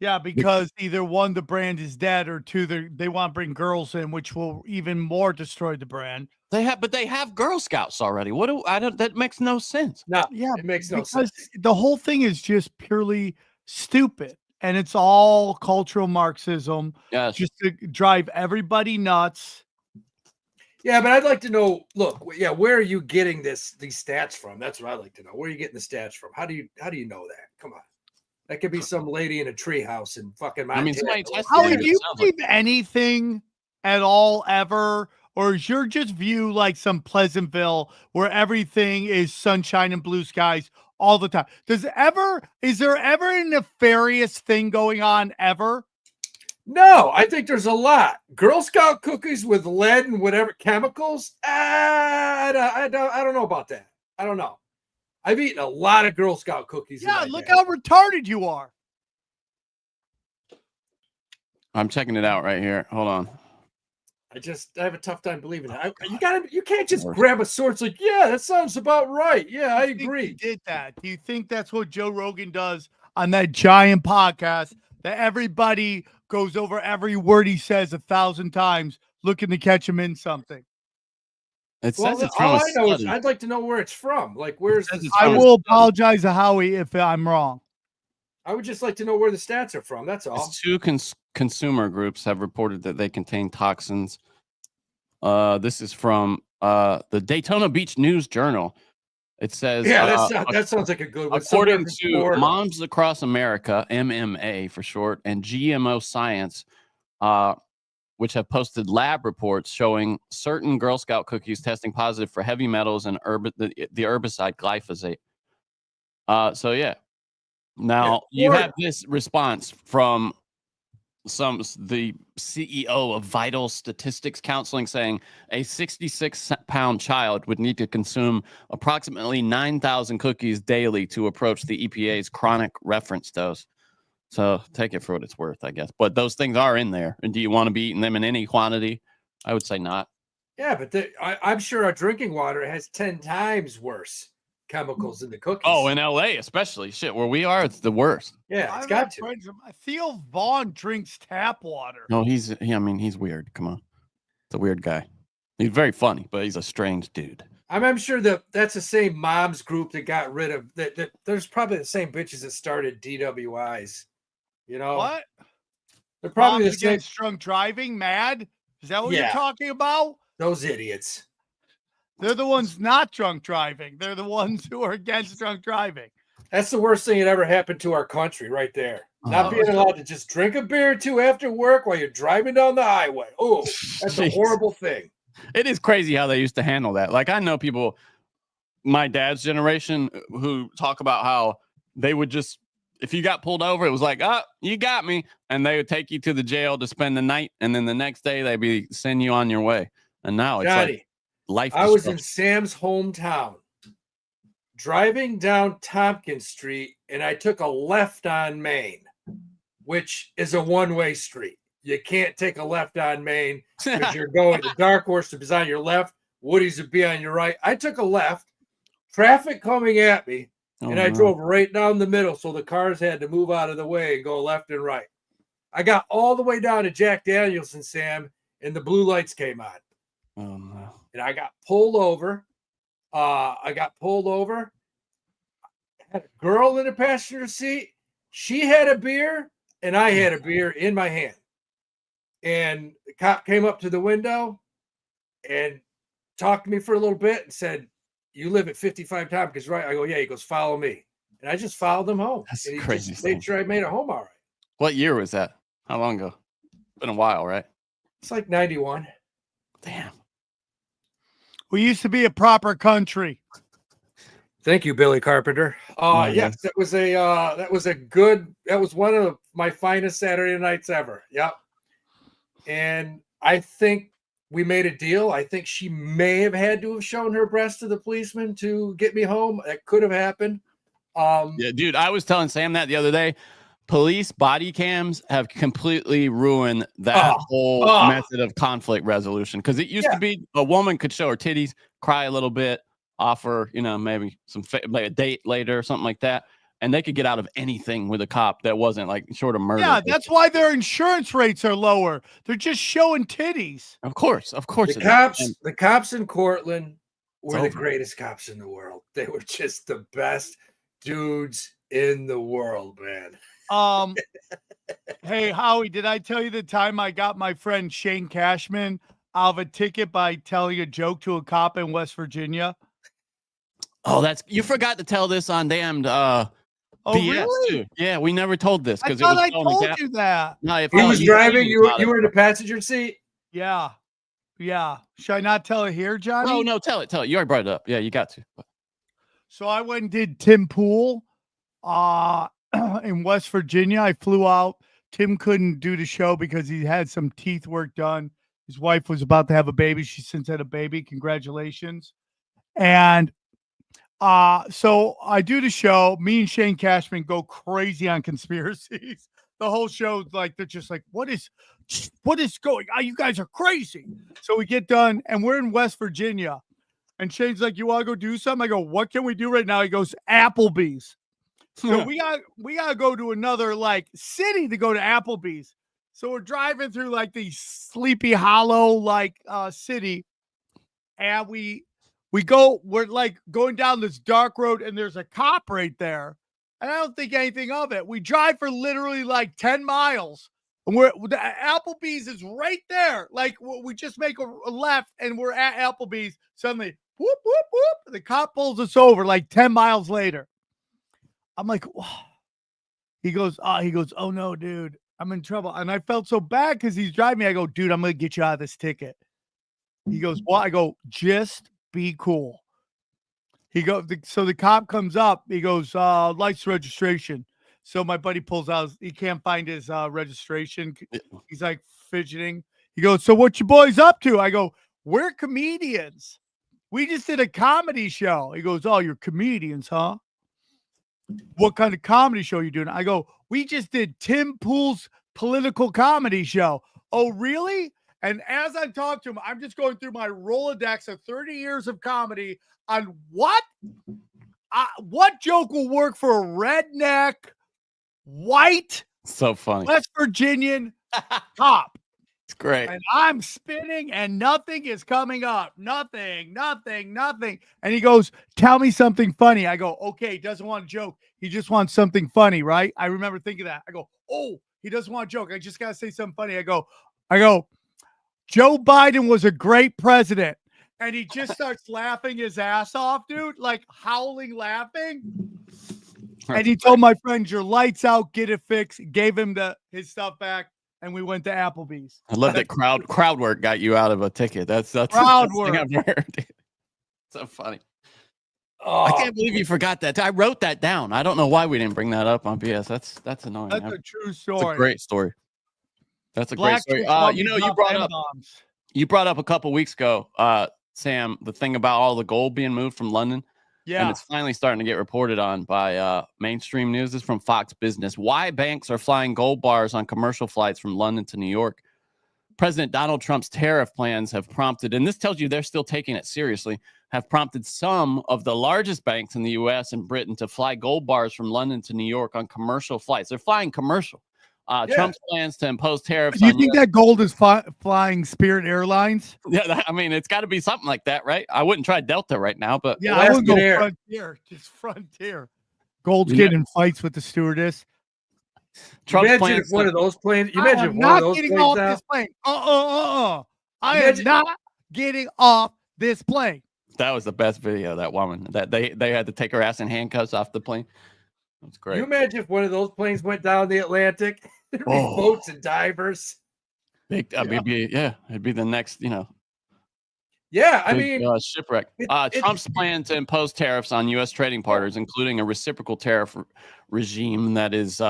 [SPEAKER 2] Yeah, because either one, the brand is dead, or two, they want to bring girls in, which will even more destroy the brand.
[SPEAKER 4] They have Girl Scouts already. What do I don't? That makes no sense.
[SPEAKER 3] No,
[SPEAKER 2] Yeah,
[SPEAKER 3] it makes no
[SPEAKER 2] because
[SPEAKER 3] sense.
[SPEAKER 2] the whole thing is just purely stupid, and it's all cultural Marxism,
[SPEAKER 4] Yes.
[SPEAKER 2] just to drive everybody nuts.
[SPEAKER 3] Yeah, but I'd like to know. Look, yeah, where are you getting these stats from? That's what I'd like to know. Where are you getting the stats from? How do you know that? Come on, that could be some lady in a treehouse in fucking Montana.
[SPEAKER 4] I mean, somebody tested
[SPEAKER 2] Howie,
[SPEAKER 4] it.
[SPEAKER 2] do
[SPEAKER 4] It
[SPEAKER 2] you
[SPEAKER 4] sounds like-
[SPEAKER 2] believe anything at all ever? Or is your just view like some Pleasantville where everything is sunshine and blue skies all the time? Is there ever a nefarious thing going on ever?
[SPEAKER 3] No, I think there's a lot. Girl Scout cookies with lead and whatever chemicals. I don't know about that. I don't know. I've eaten a lot of Girl Scout cookies.
[SPEAKER 2] Yeah, look how retarded you are.
[SPEAKER 4] I'm checking it out right here. Hold on.
[SPEAKER 3] I have a tough time believing it. You can't just grab a sword. It's like, yeah, that sounds about right. Yeah, I
[SPEAKER 2] think
[SPEAKER 3] agree.
[SPEAKER 2] he did that? Do you think that's what Joe Rogan does on that giant podcast, that everybody goes over every word he says 1,000 times, looking to catch him in something?
[SPEAKER 4] It
[SPEAKER 3] Well,
[SPEAKER 4] says it's from
[SPEAKER 3] all
[SPEAKER 4] a
[SPEAKER 3] I know is
[SPEAKER 4] study.
[SPEAKER 3] I'd like to know where it's from. Like, where's
[SPEAKER 4] says
[SPEAKER 3] the?
[SPEAKER 4] it's
[SPEAKER 2] I
[SPEAKER 4] from a
[SPEAKER 2] will
[SPEAKER 4] study.
[SPEAKER 2] apologize to Howie if I'm wrong.
[SPEAKER 3] I would just like to know where the stats are from. That's all.
[SPEAKER 4] It's two consumer groups have reported that they contain toxins. This is from the Daytona Beach News Journal. It says,
[SPEAKER 3] Yeah, that sounds like a good one.
[SPEAKER 4] according
[SPEAKER 3] Somewhere
[SPEAKER 4] to
[SPEAKER 3] in Florida.
[SPEAKER 4] Moms Across America, MMA for short, and GMO Science, which have posted lab reports showing certain Girl Scout cookies testing positive for heavy metals and the herbicide glyphosate. So yeah. Now you have this response from the CEO of Vital Statistics Counseling saying a 66-pound child would need to consume approximately 9,000 cookies daily to approach the EPA's chronic reference dose. So take it for what it's worth, I guess. But those things are in there. And do you want to be eating them in any quantity? I would say not.
[SPEAKER 3] Yeah, but I'm sure our drinking water has 10 times worse chemicals in the cookies.
[SPEAKER 4] Oh, in LA especially. Shit, where we are, it's the worst.
[SPEAKER 3] Yeah, it's got to.
[SPEAKER 2] Theo Vaughn drinks tap water.
[SPEAKER 4] No, he's weird. Come on. It's a weird guy. He's very funny, but he's a strange dude.
[SPEAKER 3] I'm sure that's the same moms group that got rid of that. There's probably the same bitches that started DWIs. You know
[SPEAKER 2] What?
[SPEAKER 3] They're probably
[SPEAKER 2] Moms
[SPEAKER 3] the same.
[SPEAKER 2] against drunk driving, mad? Is that what you're
[SPEAKER 3] Yeah.
[SPEAKER 2] talking about?
[SPEAKER 3] Those idiots.
[SPEAKER 2] They're the ones not drunk driving. They're the ones who are against drunk driving.
[SPEAKER 3] That's the worst thing that ever happened to our country, right there. Not being allowed to just drink a beer or two after work while you're driving down the highway. Oh, that's a
[SPEAKER 4] Jeez.
[SPEAKER 3] horrible thing.
[SPEAKER 4] It is crazy how they used to handle that. Like I know people, my dad's generation, who talk about how they would just, if you got pulled over, it was like, oh, you got me. And they would take you to the jail to spend the night. And then the next day they'd be sending you on your way. And now it's
[SPEAKER 3] Johnny,
[SPEAKER 4] like life.
[SPEAKER 3] I was in Sam's hometown driving down Tompkins Street, and I took a left on Main, which is a one-way street. You can't take a left on Main because you're going to Dark Horse is on your left, Woody's would be on your right. I took a left, traffic coming at me, and I drove right down the middle, so the cars had to move out of the way and go left and right. I got all the way down to Jack Daniels and Sam, and the blue lights came on.
[SPEAKER 4] Oh no.
[SPEAKER 3] And I got pulled over. Had a girl in the passenger seat. She had a beer, and I had a beer in my hand. And the cop came up to the window and talked to me for a little bit and said, "You live at 55 Tompkins, right?" I go, "Yeah." He goes, "Follow me." And I just followed him home.
[SPEAKER 4] That's
[SPEAKER 3] and he
[SPEAKER 4] crazy
[SPEAKER 3] just made
[SPEAKER 4] thing.
[SPEAKER 3] sure I made it home all right.
[SPEAKER 4] What year was that? How long ago? Been a while, right?
[SPEAKER 3] It's like 91.
[SPEAKER 4] Damn.
[SPEAKER 2] We used to be a proper country.
[SPEAKER 3] Thank you, Billy Carpenter.
[SPEAKER 4] Oh,
[SPEAKER 3] Yes,
[SPEAKER 4] yes.
[SPEAKER 3] that was one of my finest Saturday nights ever. Yep. And I think we made a deal. I think she may have had to have shown her breast to the policeman to get me home. That could have happened.
[SPEAKER 4] Yeah, dude, I was telling Sam that the other day. Police body cams have completely ruined that whole method of conflict resolution, because it used to be a woman could show her titties, cry a little bit, offer, maybe like a date later or something like that, and they could get out of anything with a cop that wasn't like short of murder.
[SPEAKER 2] Yeah, that's why their insurance rates are lower. They're just showing titties.
[SPEAKER 4] Of course.
[SPEAKER 3] The cops in Cortland were the
[SPEAKER 4] over.
[SPEAKER 3] greatest cops in the world. They were just the best dudes in the world, man.
[SPEAKER 2] Hey, Howie, did I tell you the time I got my friend Shane Cashman out of a ticket by telling a joke to a cop in West Virginia?
[SPEAKER 4] Oh, you forgot to tell this on damned BS
[SPEAKER 2] really?
[SPEAKER 4] too. Yeah, we never told this
[SPEAKER 2] I
[SPEAKER 4] because
[SPEAKER 2] thought I told you that.
[SPEAKER 4] No,
[SPEAKER 3] He was driving. You were in the passenger seat.
[SPEAKER 2] Yeah. Should I not tell it here, Johnny?
[SPEAKER 4] No, tell it. You already brought it up. Yeah, you got to.
[SPEAKER 2] So I went and did Tim Pool in West Virginia. I flew out. Tim couldn't do the show because he had some teeth work done. His wife was about to have a baby. She since had a baby. Congratulations. And so I do the show. Me and Shane Cashman go crazy on conspiracies. The whole show's like, they're just like, what is going on? You guys are crazy. So we get done and we're in West Virginia. And Shane's like, "You want to go do something?" I go, "What can we do right now?" He goes, "Applebee's." So we gotta go to another like city to go to Applebee's. So we're driving through like the Sleepy Hollow like city, and we're like going down this dark road, and there's a cop right there, and I don't think anything of it. We drive for literally like 10 miles, and the Applebee's is right there. Like we just make a left, and we're at Applebee's. Suddenly, whoop whoop whoop! The cop pulls us over like 10 miles later. I'm like, whoa. He goes, "Oh no, dude, I'm in trouble." And I felt so bad because he's driving me. I go, "Dude, I'm gonna get you out of this ticket." He goes, "What?" I go, "Just be cool." So the cop comes up. He goes, "License registration." So my buddy pulls out. He can't find his registration. He's like fidgeting. He goes, "So what you boys up to?" I go, "We're comedians. We just did a comedy show." He goes, "Oh, you're comedians, huh? What kind of comedy show are you doing?" I go, "We just did Tim Pool's political comedy show." "Oh, really?" And as I talk to him, I'm just going through my Rolodex of 30 years of comedy on what joke will work for a redneck, white,
[SPEAKER 4] So funny.
[SPEAKER 2] West Virginian cop.
[SPEAKER 4] It's great.
[SPEAKER 2] And I'm spinning and nothing is coming up. Nothing. And he goes, "Tell me something funny." I go, "Okay, he doesn't want a joke. He just wants something funny, right?" I remember thinking that. I go, "Oh, he doesn't want a joke. I just got to say something funny." I go, "Joe Biden was a great president." And he just starts laughing his ass off, dude, like howling laughing. And he told my friend, "Your lights out, get it fixed." Gave him his stuff back. And we went to Applebee's.
[SPEAKER 4] I love that crowd work got you out of a ticket. That's
[SPEAKER 2] crowd
[SPEAKER 4] the
[SPEAKER 2] work.
[SPEAKER 4] thing I've heard. So funny.
[SPEAKER 3] Oh,
[SPEAKER 4] I can't believe you forgot that. I wrote that down. I don't know why we didn't bring that up on BS. That's annoying.
[SPEAKER 2] That's a true story.
[SPEAKER 4] It's a great story. That's a
[SPEAKER 2] Black
[SPEAKER 4] great story.
[SPEAKER 2] chicks love to
[SPEAKER 4] You
[SPEAKER 2] drop M-bombs.
[SPEAKER 4] brought up a couple weeks ago, Sam, the thing about all the gold being moved from London.
[SPEAKER 2] Yeah.
[SPEAKER 4] And it's finally starting to get reported on by mainstream news. This is from Fox Business. Why banks are flying gold bars on commercial flights from London to New York. President Donald Trump's tariff plans have prompted, and this tells you they're still taking it seriously, have prompted some of the largest banks in the U.S. and Britain to fly gold bars from London to New York on commercial flights. They're flying commercial. Trump's plans to impose tariffs.
[SPEAKER 2] Do you
[SPEAKER 4] on
[SPEAKER 2] think that gold is flying Spirit Airlines?
[SPEAKER 4] Yeah, I mean, it's got to be something like that, right? I wouldn't try Delta right now, but
[SPEAKER 2] Yeah, I wouldn't go Frontier. Just Frontier. Gold's getting in fights with the stewardess.
[SPEAKER 4] Trump's
[SPEAKER 3] imagine
[SPEAKER 4] plans
[SPEAKER 3] if one of those planes. Imagine if one
[SPEAKER 2] not
[SPEAKER 3] of those
[SPEAKER 2] getting
[SPEAKER 3] planes
[SPEAKER 2] off
[SPEAKER 3] now.
[SPEAKER 2] this plane. I am not getting off this plane.
[SPEAKER 4] That was the best video. That woman that they had to take her ass in handcuffs off the plane. That's great.
[SPEAKER 3] You imagine if one of those planes went down the Atlantic? There'd be boats and divers.
[SPEAKER 4] It'd be the next,
[SPEAKER 3] Yeah, I mean,
[SPEAKER 4] shipwreck. Trump's plan to impose tariffs on U.S. trading partners, including a reciprocal tariff regime that is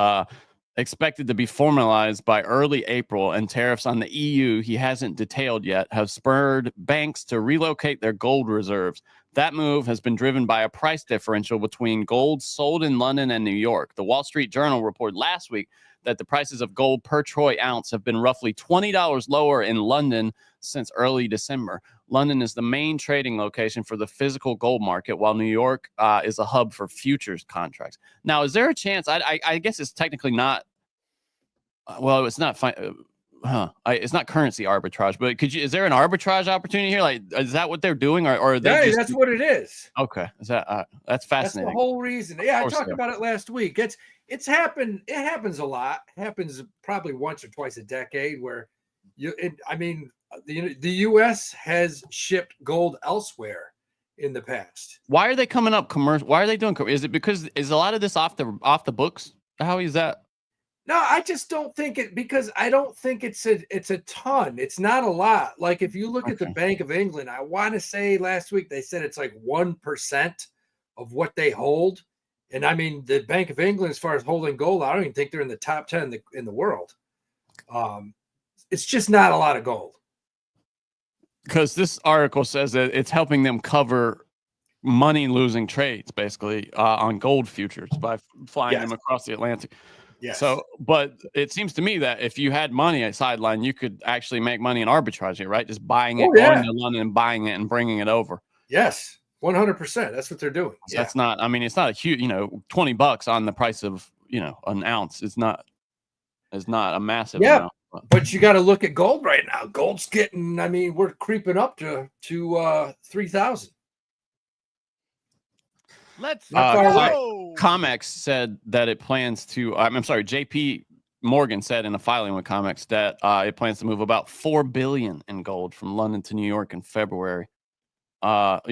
[SPEAKER 4] expected to be formalized by early April, and tariffs on the EU he hasn't detailed yet, have spurred banks to relocate their gold reserves. That move has been driven by a price differential between gold sold in London and New York. The Wall Street Journal reported last week that the prices of gold per troy ounce have been roughly $20 lower in London since early December. London is the main trading location for the physical gold market, while New York is a hub for futures contracts. Now, is there a chance? I guess it's technically not. Well, it's not. It's not currency arbitrage, but is there an arbitrage opportunity here? Like, is that what they're doing, or are they?
[SPEAKER 3] Yeah, that's what it is.
[SPEAKER 4] Okay, is that that's fascinating.
[SPEAKER 3] That's the whole reason. Yeah, I talked about it last week. It's happened. It happens a lot. It happens probably once or twice a decade where the U.S. has shipped gold elsewhere in the past.
[SPEAKER 4] Why are they coming up commercial? Why are they doing? Is it because is a lot of this off the books? How is that?
[SPEAKER 3] No, I just don't think it, because I don't think it's a ton. It's not a lot. Like if you look at the Bank of England, I want to say last week they said it's like 1% of what they hold. And I mean, the Bank of England, as far as holding gold, I don't even think they're in the top 10 in the world. It's just not a lot of gold.
[SPEAKER 4] Because this article says that it's helping them cover money losing trades, basically, on gold futures by flying them across the Atlantic.
[SPEAKER 3] Yes.
[SPEAKER 4] So, but it seems to me that if you had money at sideline, you could actually make money in arbitrage here, right? Just buying it, going to London and buying it and bringing it over.
[SPEAKER 3] Yes, 100%. That's what they're doing.
[SPEAKER 4] So that's not. I mean, it's not a huge. $20 on the price of an ounce. It's not a massive amount.
[SPEAKER 3] But you got to look at gold right now. Gold's getting. I mean, we're creeping up to 3,000.
[SPEAKER 2] Let's
[SPEAKER 3] go.
[SPEAKER 4] COMEX said that it plans to. I'm sorry, JP Morgan said in a filing with COMEX that it plans to move about $4 billion in gold from London to New York in February. Once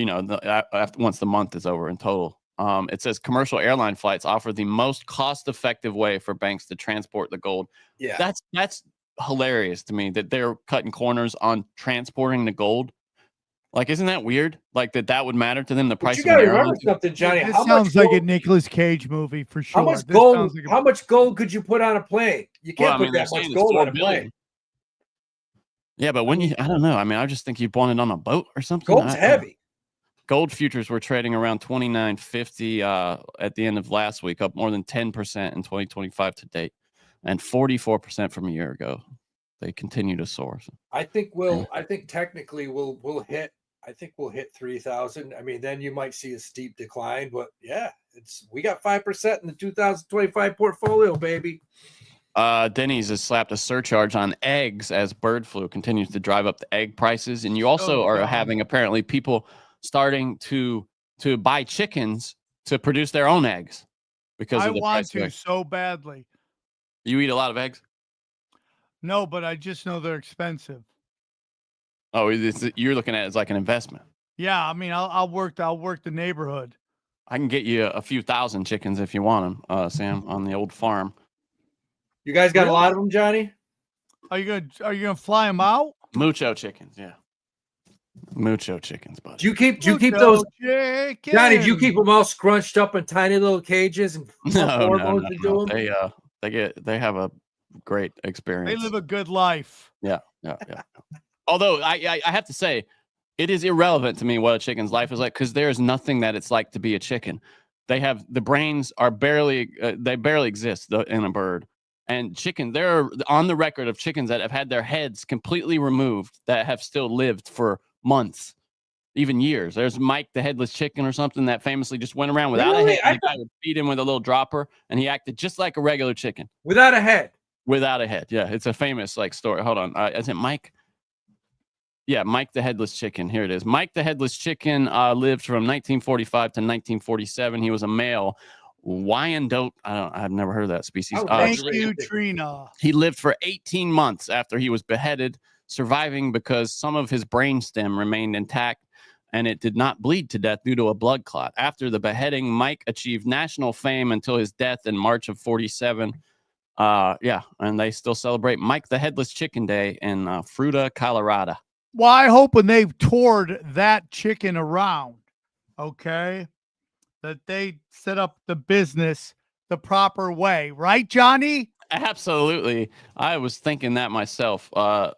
[SPEAKER 4] the month is over in total. It says commercial airline flights offer the most cost-effective way for banks to transport the gold.
[SPEAKER 3] Yeah,
[SPEAKER 4] that's hilarious to me that they're cutting corners on transporting the gold. Like, isn't that weird? Like that would matter to them. The price.
[SPEAKER 3] You got to remember something, Johnny.
[SPEAKER 2] This sounds like a Nicolas Cage movie for sure.
[SPEAKER 3] How much gold could you put on a plane? You can't put that much gold on a plane.
[SPEAKER 4] Yeah, but I don't know. I mean, I just think you'd want it on a boat or something.
[SPEAKER 3] Gold's heavy.
[SPEAKER 4] Gold futures were trading around $29.50 at the end of last week, up more than 10% in 2025 to date, and 44% from a year ago. They continue to soar.
[SPEAKER 3] I think technically we'll hit. I think we'll hit 3,000. I mean, then you might see a steep decline, but yeah, we got 5% in the 2025 portfolio, baby.
[SPEAKER 4] Denny's has slapped a surcharge on eggs as bird flu continues to drive up the egg prices, and you also are having apparently people starting to buy chickens to produce their own eggs because of the
[SPEAKER 2] want
[SPEAKER 4] price
[SPEAKER 2] to so badly.
[SPEAKER 4] You eat a lot of eggs?
[SPEAKER 2] No, but I just know they're expensive.
[SPEAKER 4] Oh, you're looking at it as like an investment.
[SPEAKER 2] Yeah, I mean, I'll work the neighborhood.
[SPEAKER 4] I can get you a few thousand chickens if you want them, Sam, on the old farm.
[SPEAKER 3] You guys got a lot of them, Johnny?
[SPEAKER 2] Are you gonna fly them out?
[SPEAKER 4] Mucho chickens, yeah. Mucho chickens, buddy.
[SPEAKER 3] Do you keep those, Johnny? Do you keep them all scrunched up in tiny little cages and
[SPEAKER 4] no. They have a great experience.
[SPEAKER 2] They live a good life.
[SPEAKER 4] Yeah. Although I have to say, it is irrelevant to me what a chicken's life is like, because there's nothing that it's like to be a chicken. The brains are barely exist in a bird. And chicken, there are on the record of chickens that have had their heads completely removed that have still lived for months, even years. There's Mike, the headless chicken or something, that famously just went around without a head. The guy would feed him with a little dropper, and he acted just like a regular chicken.
[SPEAKER 3] Without a head.
[SPEAKER 4] Without a head. Yeah, it's a famous like story. Hold on. Is it Mike? Yeah, Mike the Headless Chicken. Here it is. Mike the Headless Chicken lived from 1945 to 1947. He was a male Wyandotte. I've never heard of that species.
[SPEAKER 2] Thank you, Trina.
[SPEAKER 4] He lived for 18 months after he was beheaded, surviving because some of his brainstem remained intact and it did not bleed to death due to a blood clot. After the beheading, Mike achieved national fame until his death in March of 47. Yeah, and they still celebrate Mike the Headless Chicken Day in Fruita, Colorado.
[SPEAKER 2] Well, I hope when they've toured that chicken around, okay, that they set up the business the proper way. Right, Johnny?
[SPEAKER 4] Absolutely. I was thinking that myself,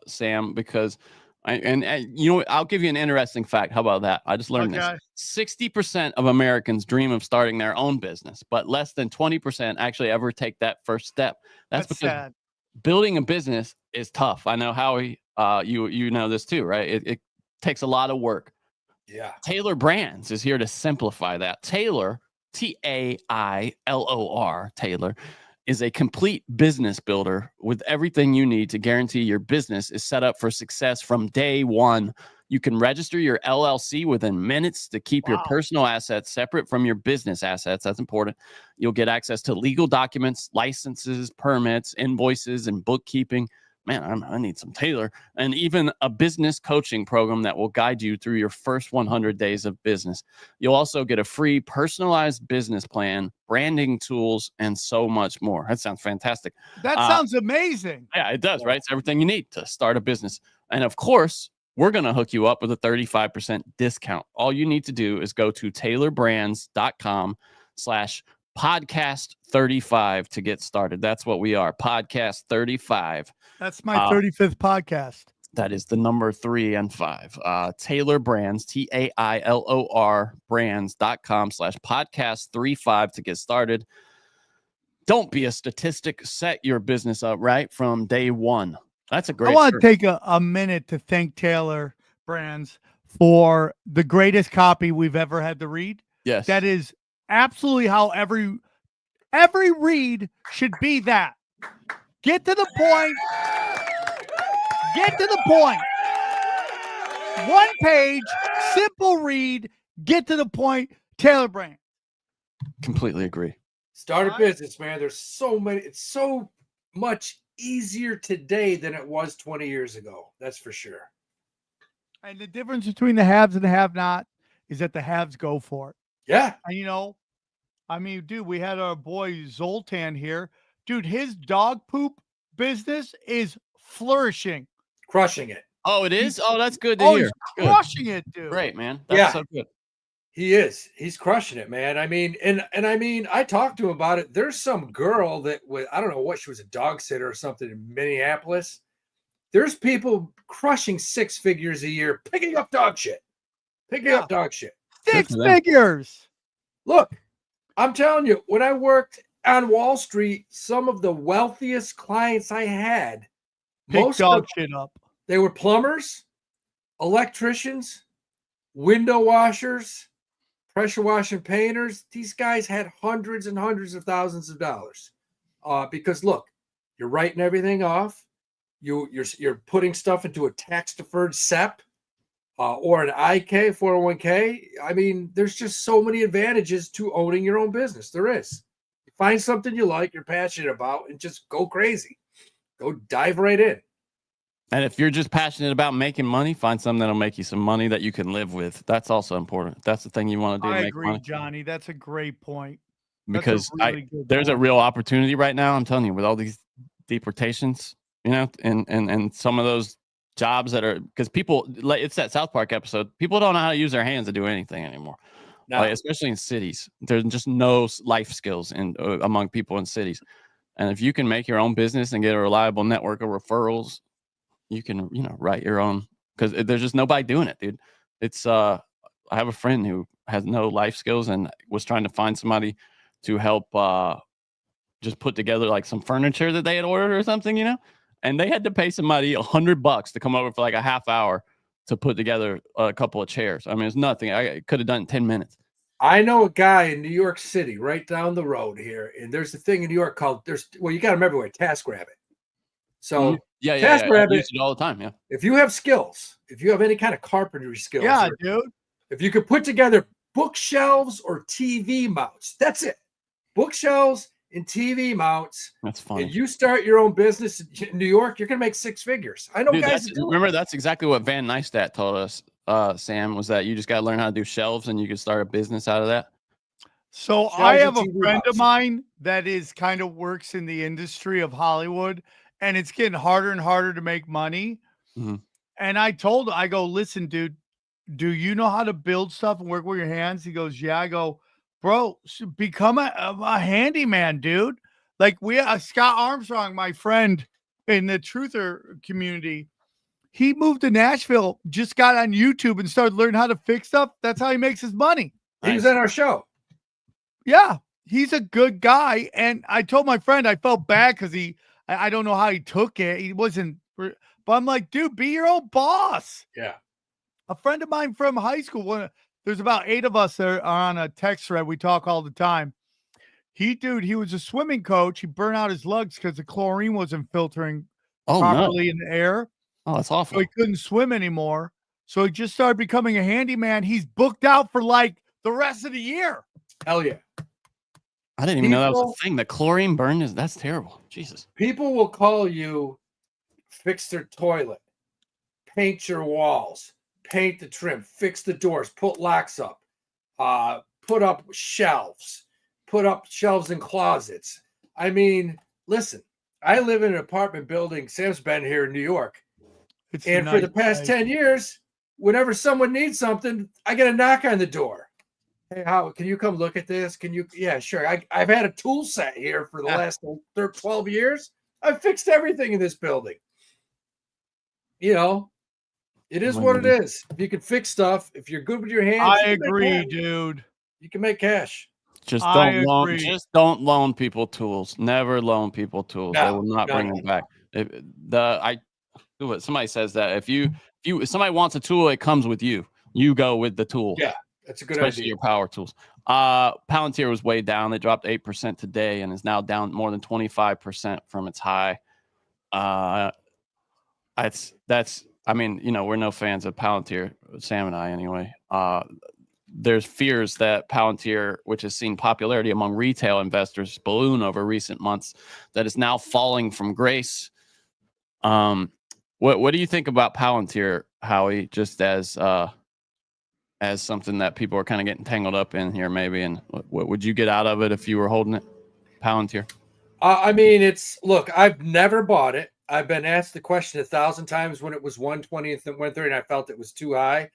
[SPEAKER 4] Sam, because you know, I'll give you an interesting fact. How about that? I just learned this. 60% of Americans dream of starting their own business, but less than 20% actually ever take that first step. That's because
[SPEAKER 2] sad.
[SPEAKER 4] Building a business is tough. I know, Howie, you know this too, right? It takes a lot of work.
[SPEAKER 3] Yeah.
[SPEAKER 4] Taylor Brands is here to simplify that. Taylor, Tailor, Taylor, is a complete business builder with everything you need to guarantee your business is set up for success from day one. You can register your LLC within minutes to keep your personal assets separate from your business assets. That's important. You'll get access to legal documents, licenses, permits, invoices, and bookkeeping. Man, I need some Taylor. And even a business coaching program that will guide you through your first 100 days of business. You'll also get a free personalized business plan, branding tools, and so much more. That sounds fantastic.
[SPEAKER 2] That sounds amazing.
[SPEAKER 4] Yeah, it does, right? It's everything you need to start a business. And of course, we're going to hook you up with a 35% discount. All you need to do is go to taylorbrands.com/podcast35 to get started. That's what we are, podcast 35.
[SPEAKER 2] That's my 35th podcast.
[SPEAKER 4] That is the number 3 and 5. Taylor Brands, TAILOR brands.com/podcast35 to get started. Don't be a statistic. Set your business up right from day one. That's a great.
[SPEAKER 2] I want to take a minute to thank Taylor Brands for the greatest copy we've ever had to read.
[SPEAKER 4] Yes.
[SPEAKER 2] That is absolutely how every read should be. That. Get to the point. Get to the point. One page, simple read, get to the point. Taylor Brands.
[SPEAKER 4] Completely agree.
[SPEAKER 3] Start a business, man. There's so many. It's so much easier today than it was 20 years ago. That's for sure.
[SPEAKER 2] And the difference between the haves and the have-not is that the haves go for it.
[SPEAKER 3] Yeah.
[SPEAKER 2] And dude, we had our boy Zoltan here. Dude, his dog poop business is flourishing.
[SPEAKER 3] Crushing it.
[SPEAKER 4] Oh, it is? Oh, that's good to hear.
[SPEAKER 2] He's crushing it, dude.
[SPEAKER 4] Great, man. That's so good.
[SPEAKER 3] He is. He's crushing it, man. I mean, and I mean, I talked to him about it. There's some girl that was, I don't know what, she was a dog sitter or something in Minneapolis. There's people crushing 6 figures a year, picking up dog shit. Picking up dog shit.
[SPEAKER 2] 6 figures.
[SPEAKER 3] Look, I'm telling you, when I worked on Wall Street, some of the wealthiest clients I had,
[SPEAKER 2] Pick dog shit up.
[SPEAKER 3] They were plumbers, electricians, window washers, pressure washing painters. These guys had hundreds and hundreds of thousands of dollars because look, you're writing everything off. You're putting stuff into a tax deferred SEP or an IK 401k. I mean, there's just so many advantages to owning your own business. There is. You find something you like, you're passionate about, and just go crazy. Go dive right in.
[SPEAKER 4] And if you're just passionate about making money, find something that'll make you some money that you can live with. That's also important. That's the thing you want to do.
[SPEAKER 2] I
[SPEAKER 4] make
[SPEAKER 2] agree,
[SPEAKER 4] money.
[SPEAKER 2] Johnny. That's a great point.
[SPEAKER 4] Because
[SPEAKER 2] really
[SPEAKER 4] there's a real opportunity right now. I'm telling you, with all these deportations, and some of those jobs that are, because people, it's that South Park episode. People don't know how to use their hands to do anything anymore. No. Especially in cities. There's just no life skills among people in cities. And if you can make your own business and get a reliable network of referrals, you can, write your own, because there's just nobody doing it, dude. It's, I have a friend who has no life skills and was trying to find somebody to help just put together like some furniture that they had ordered or something, and they had to pay somebody $100 to come over for like a half hour to put together a couple of chairs. I mean, it's nothing. I could have done it in 10 minutes.
[SPEAKER 3] I know a guy in New York City, right down the road here, and there's a thing in New York called you got them everywhere, TaskRabbit. So
[SPEAKER 4] yeah,
[SPEAKER 3] Cash
[SPEAKER 4] I
[SPEAKER 3] Rabbit,
[SPEAKER 4] use it all the time. Yeah.
[SPEAKER 3] if you have skills, if you have any kind of carpentry skills,
[SPEAKER 2] Yeah,
[SPEAKER 3] or
[SPEAKER 2] dude.
[SPEAKER 3] if you could put together bookshelves or TV mounts, that's it. Bookshelves and TV mounts.
[SPEAKER 4] That's funny.
[SPEAKER 3] And you start your own business in New York, you're gonna make six figures. I know
[SPEAKER 4] Dude,
[SPEAKER 3] guys that do it.
[SPEAKER 4] remember, that's exactly what Van Neistat told us, Sam, was that you just got to learn how to do shelves and you can start a business out of that.
[SPEAKER 2] So
[SPEAKER 3] Shelves
[SPEAKER 2] I
[SPEAKER 3] and
[SPEAKER 2] have a
[SPEAKER 3] TV
[SPEAKER 2] friend of
[SPEAKER 3] mounts.
[SPEAKER 2] mine that is kind of works in the industry of Hollywood, and it's getting harder and harder to make money.
[SPEAKER 4] Mhm.
[SPEAKER 2] And I told him, I go, listen, dude, do you know how to build stuff and work with your hands? He goes, yeah. I go, bro, become a handyman, dude. Like Scott Armstrong, my friend in the truther community, he moved to Nashville, just got on YouTube and started learning how to fix stuff. That's how he makes his money.
[SPEAKER 3] He was in our show.
[SPEAKER 2] Yeah, he's a good guy. And I told my friend I felt bad because I don't know how he took it. He wasn't, but I'm like, dude, be your own boss.
[SPEAKER 3] Yeah.
[SPEAKER 2] A friend of mine from high school, there's about 8 of us that are on a text thread. We talk all the time. He was a swimming coach. He burned out his lugs because the chlorine wasn't filtering properly in the air.
[SPEAKER 4] Oh, that's awful.
[SPEAKER 2] So he couldn't swim anymore. So he just started becoming a handyman. He's booked out for like the rest of the year.
[SPEAKER 3] Hell yeah.
[SPEAKER 4] I didn't even know that was a thing. The chlorine burn that's terrible. Jesus.
[SPEAKER 3] People will call you, fix their toilet, paint your walls, paint the trim, fix the doors, put locks up, put up shelves in closets. I mean, listen, I live in an apartment building. Sam's been here in New York. And for the past 10 years, whenever someone needs something, I get a knock on the door. Hey, Howie, can you come look at this? Can you? Yeah, sure. I've had a tool set here for the last 12 years. I've fixed everything in this building. You know, it is what it is. If you can fix stuff, if you're good with your hands,
[SPEAKER 2] I agree, dude.
[SPEAKER 3] You can make cash.
[SPEAKER 4] Just don't loan people tools. Never loan people tools. They will not bring them back. Somebody says that if somebody wants a tool, it comes with you. You go with the tool.
[SPEAKER 3] Yeah, that's a good
[SPEAKER 4] especially
[SPEAKER 3] idea.
[SPEAKER 4] your power tools. Palantir was way down. They dropped 8% today and is now down more than 25% from its high. I mean, we're no fans of Palantir, Sam and I anyway. There's fears that Palantir, which has seen popularity among retail investors balloon over recent months, that is now falling from grace. What do you think about Palantir, Howie? Just as something that people are kind of getting tangled up in here, maybe, and what would you get out of it if you were holding it, Palantir?
[SPEAKER 3] I mean, look, I've never bought it. I've been asked the question 1,000 times when it was 120 and 130, and I felt it was too high.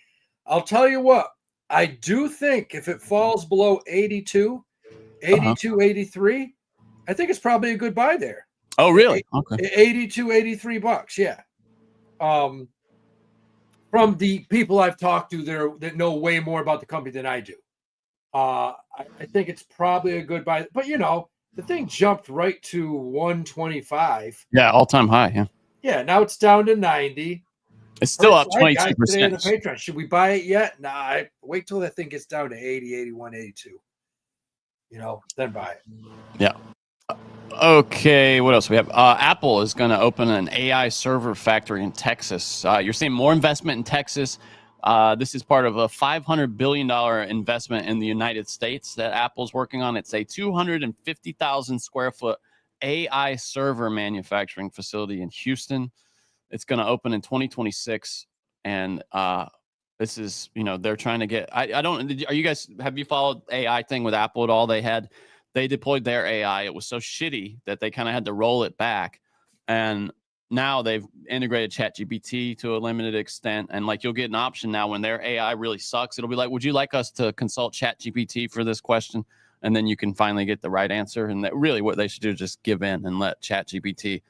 [SPEAKER 3] I'll tell you what, I do think if it falls below 82, 83, I think it's probably a good buy there.
[SPEAKER 4] Oh, really? Okay.
[SPEAKER 3] 82, 83 bucks. Yeah. From the people I've talked to there that know way more about the company than I do. I think it's probably a good buy, but the thing jumped right to 125.
[SPEAKER 4] Yeah. All-time high. Yeah.
[SPEAKER 3] Yeah. Now it's down to 90.
[SPEAKER 4] It's still up 22%.
[SPEAKER 3] The Patreon. Should we buy it yet? Nah, I wait till that thing gets down to 80, 81, 82. Then buy it.
[SPEAKER 4] Yeah. Okay, what else we have? Apple is going to open an AI server factory in Texas. You're seeing more investment in Texas. This is part of a $500 billion investment in the United States that Apple's working on. It's a 250,000 square foot AI server manufacturing facility in Houston. It's going to open in 2026. And this is, they're trying to get, have you followed AI thing with Apple at all? They deployed their AI. It was so shitty that they kind of had to roll it back. And now they've integrated ChatGPT to a limited extent. And you'll get an option now when their AI really sucks. It'll be like, would you like us to consult ChatGPT for this question? And then you can finally get the right answer. And that really what they should do is just give in and let ChatGPT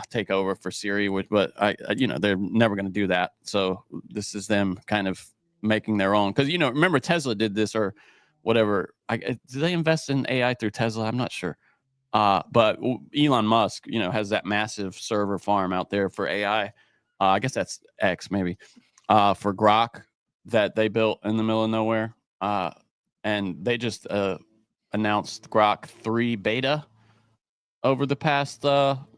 [SPEAKER 4] take over for Siri, but they're never going to do that. So this is them kind of making their own. Because, remember Tesla did this or whatever. Do they invest in AI through Tesla? I'm not sure. But Elon Musk, has that massive server farm out there for AI. I guess that's X maybe for Grok that they built in the middle of nowhere. And they just announced Grok 3 beta over the past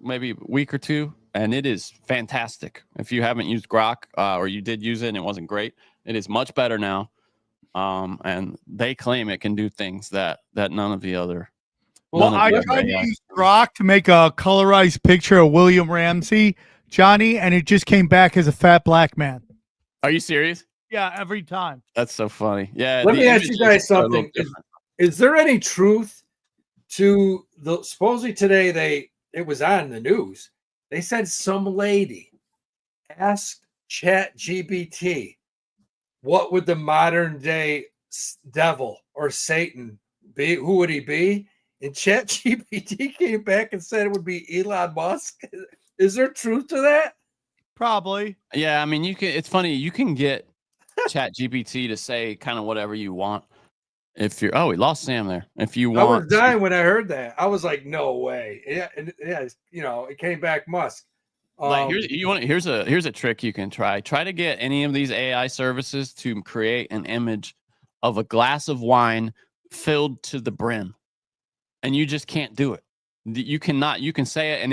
[SPEAKER 4] maybe week or two, and it is fantastic. If you haven't used Grok or you did use it and it wasn't great, it is much better now. And they claim it can do things that none of the other.
[SPEAKER 2] Well, I tried to use Grok to make a colorized picture of William Ramsey, Johnny, and it just came back as a fat black man.
[SPEAKER 4] Are you serious?
[SPEAKER 2] Yeah, every time.
[SPEAKER 4] That's so funny. Yeah.
[SPEAKER 3] Let me ask you guys something. Is there any truth to the supposedly today it was on the news? They said some lady asked ChatGPT, what would the modern day devil or Satan be? Who would he be? And ChatGPT came back and said it would be Elon Musk. Is there truth to that?
[SPEAKER 2] Probably.
[SPEAKER 4] Yeah, I mean, you can. It's funny. You can get ChatGPT to say kind of whatever you want. If you're, we lost Sam there. If you want,
[SPEAKER 3] I was dying when I heard that. I was like, no way. Yeah, and yeah, it came back Musk.
[SPEAKER 4] Like here's a trick you can try. Try to get any of these AI services to create an image of a glass of wine filled to the brim, and you just can't do it. You cannot. You can say it, and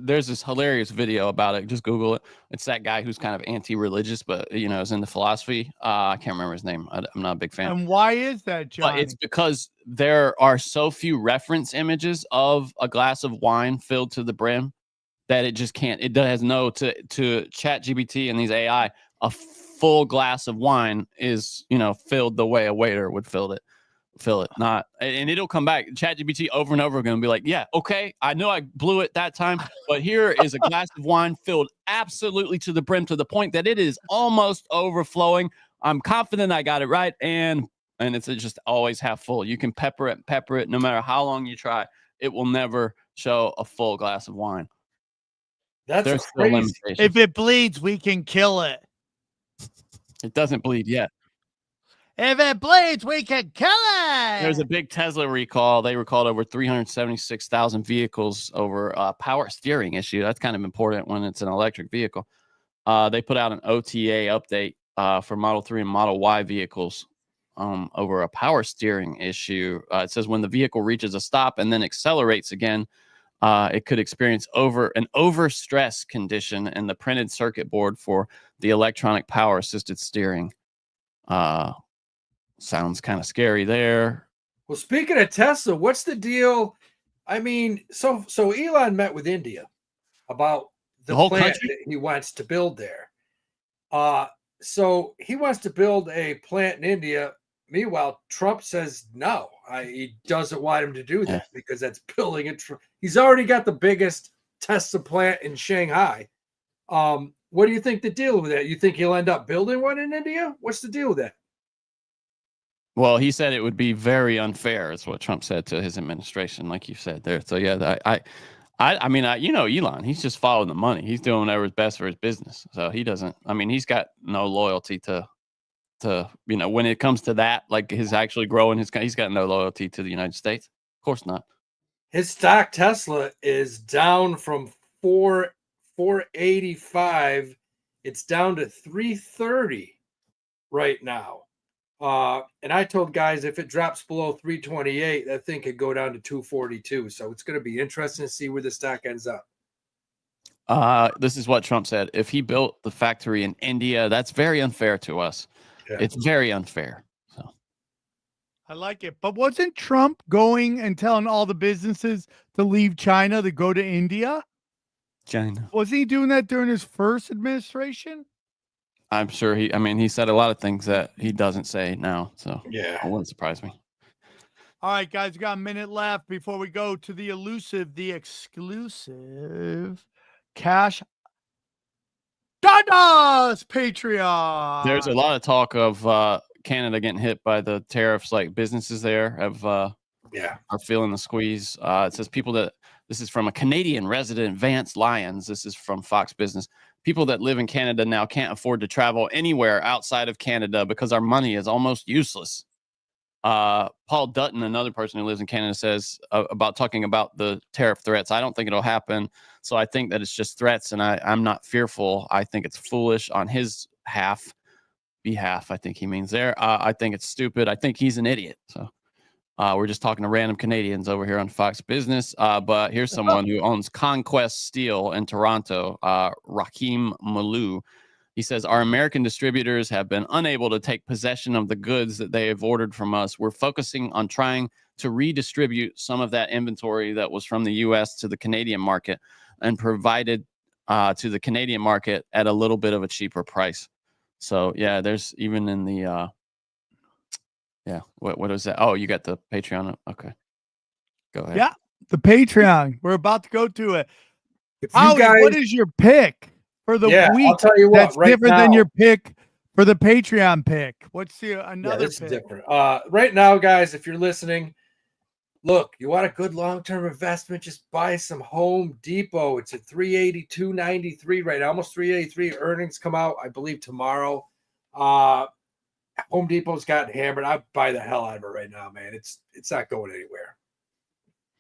[SPEAKER 4] there's this hilarious video about it. Just Google it. It's that guy who's kind of anti-religious, but is into philosophy. I can't remember his name. I'm not a big fan.
[SPEAKER 2] And why is that, John?
[SPEAKER 4] It's because there are so few reference images of a glass of wine filled to the brim that it just can't. It has no to ChatGPT and these AI. A full glass of wine is filled the way a waiter would fill it. Not, and it'll come back. ChatGPT over and over again and be like, yeah, okay, I know I blew it that time, but here is a glass of wine filled absolutely to the brim, to the point that it is almost overflowing. I'm confident I got it right, and it's just always half full. You can pepper it no matter how long you try. It will never show a full glass of wine.
[SPEAKER 3] There's crazy.
[SPEAKER 2] If it bleeds, we can kill it.
[SPEAKER 4] It doesn't bleed yet.
[SPEAKER 2] If it bleeds, we can kill it.
[SPEAKER 4] There's a big Tesla recall. They recalled over 376,000 vehicles over a power steering issue. That's kind of important when it's an electric vehicle. They put out an OTA update for Model 3 and Model Y vehicles over a power steering issue. It says when the vehicle reaches a stop and then accelerates again, it could experience an overstress condition in the printed circuit board for the electronic power assisted steering. Sounds kind of scary there.
[SPEAKER 3] Well, speaking of Tesla, what's the deal? I mean, so Elon met with India about the
[SPEAKER 4] whole
[SPEAKER 3] plant
[SPEAKER 4] country
[SPEAKER 3] that he wants to build there. So he wants to build a plant in India. Meanwhile, Trump says no. He doesn't want him to do that because that's building it. He's already got the biggest Tesla plant in Shanghai. What do you think the deal with that? You think he'll end up building one in India? What's the deal with that?
[SPEAKER 4] Well, he said it would be very unfair. Is what Trump said to his administration, like you said there. So yeah, I mean, Elon, he's just following the money. He's doing whatever's best for his business. So he doesn't. I mean, he's got no loyalty to when it comes to that, like his actually growing he's got no loyalty to the United States. Of course not.
[SPEAKER 3] His stock Tesla is down from 485. It's down to 330 right now. And I told guys if it drops below 328, that thing could go down to 242. So it's going to be interesting to see where the stock ends up.
[SPEAKER 4] This is what Trump said. If he built the factory in India, that's very unfair to us. Yeah. It's very unfair. So
[SPEAKER 2] I like it. But wasn't Trump going and telling all the businesses to leave China to go to India?
[SPEAKER 4] China.
[SPEAKER 2] Was he doing that during his first administration?
[SPEAKER 4] I'm sure he said a lot of things that he doesn't say now. So
[SPEAKER 3] yeah,
[SPEAKER 4] it wouldn't surprise me.
[SPEAKER 2] All right, guys, we got a minute left before we go to the exclusive Cash Daddies Patreon.
[SPEAKER 4] There's a lot of talk of Canada getting hit by the tariffs. Like businesses there are feeling the squeeze. It says this is from a Canadian resident, Vance Lyons. This is from Fox Business. People that live in Canada now can't afford to travel anywhere outside of Canada because our money is almost useless. Paul Dutton, another person who lives in Canada, says about talking about the tariff threats. I don't think it'll happen. So I think that it's just threats, and I'm not fearful. I think it's foolish on his behalf. I think he means there. I think it's stupid. I think he's an idiot. So We're just talking to random Canadians over here on Fox Business. But here's someone who owns Conquest Steel in Toronto, Raheem Malou. He says, our American distributors have been unable to take possession of the goods that they have ordered from us. We're focusing on trying to redistribute some of that inventory that was from the U.S. to the Canadian market and provided to the Canadian market at a little bit of a cheaper price. So, yeah, there's even in the... yeah. What is that? Oh, you got the Patreon. Okay. Go ahead.
[SPEAKER 2] Yeah. The Patreon. We're about to go to it.
[SPEAKER 3] If you
[SPEAKER 2] Howie,
[SPEAKER 3] guys,
[SPEAKER 2] what is your pick for the week?
[SPEAKER 3] I'll tell you what.
[SPEAKER 2] That's
[SPEAKER 3] Right
[SPEAKER 2] different
[SPEAKER 3] now,
[SPEAKER 2] than your pick for the Patreon pick. What's another
[SPEAKER 3] it's
[SPEAKER 2] pick?
[SPEAKER 3] different. Right now, guys, if you're listening, look, you want a good long-term investment, just buy some Home Depot. It's at $382.93 right now, almost $383. Earnings come out, I believe, tomorrow. Home Depot's gotten hammered. I'd buy the hell out of it right now, man. It's not going anywhere.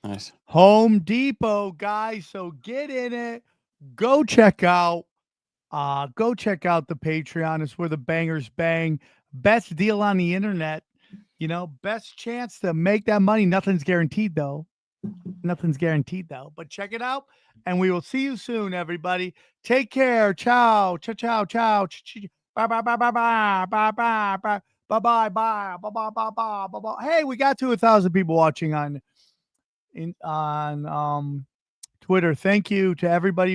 [SPEAKER 4] Nice.
[SPEAKER 2] Home Depot, guys. So get in it. Go check out the Patreon. It's where the bangers bang. Best deal on the internet. Best chance to make that money. Nothing's guaranteed though. But check it out. And we will see you soon, everybody. Take care. Ciao. Ciao, ciao, ciao. Bye, bye, bye, bye, bye, bye, bye, bye, bye, bye, bye, bye, bye, bye, bye, bye, bye. Hey, we got to 1,000 people watching on Twitter. Thank you to everybody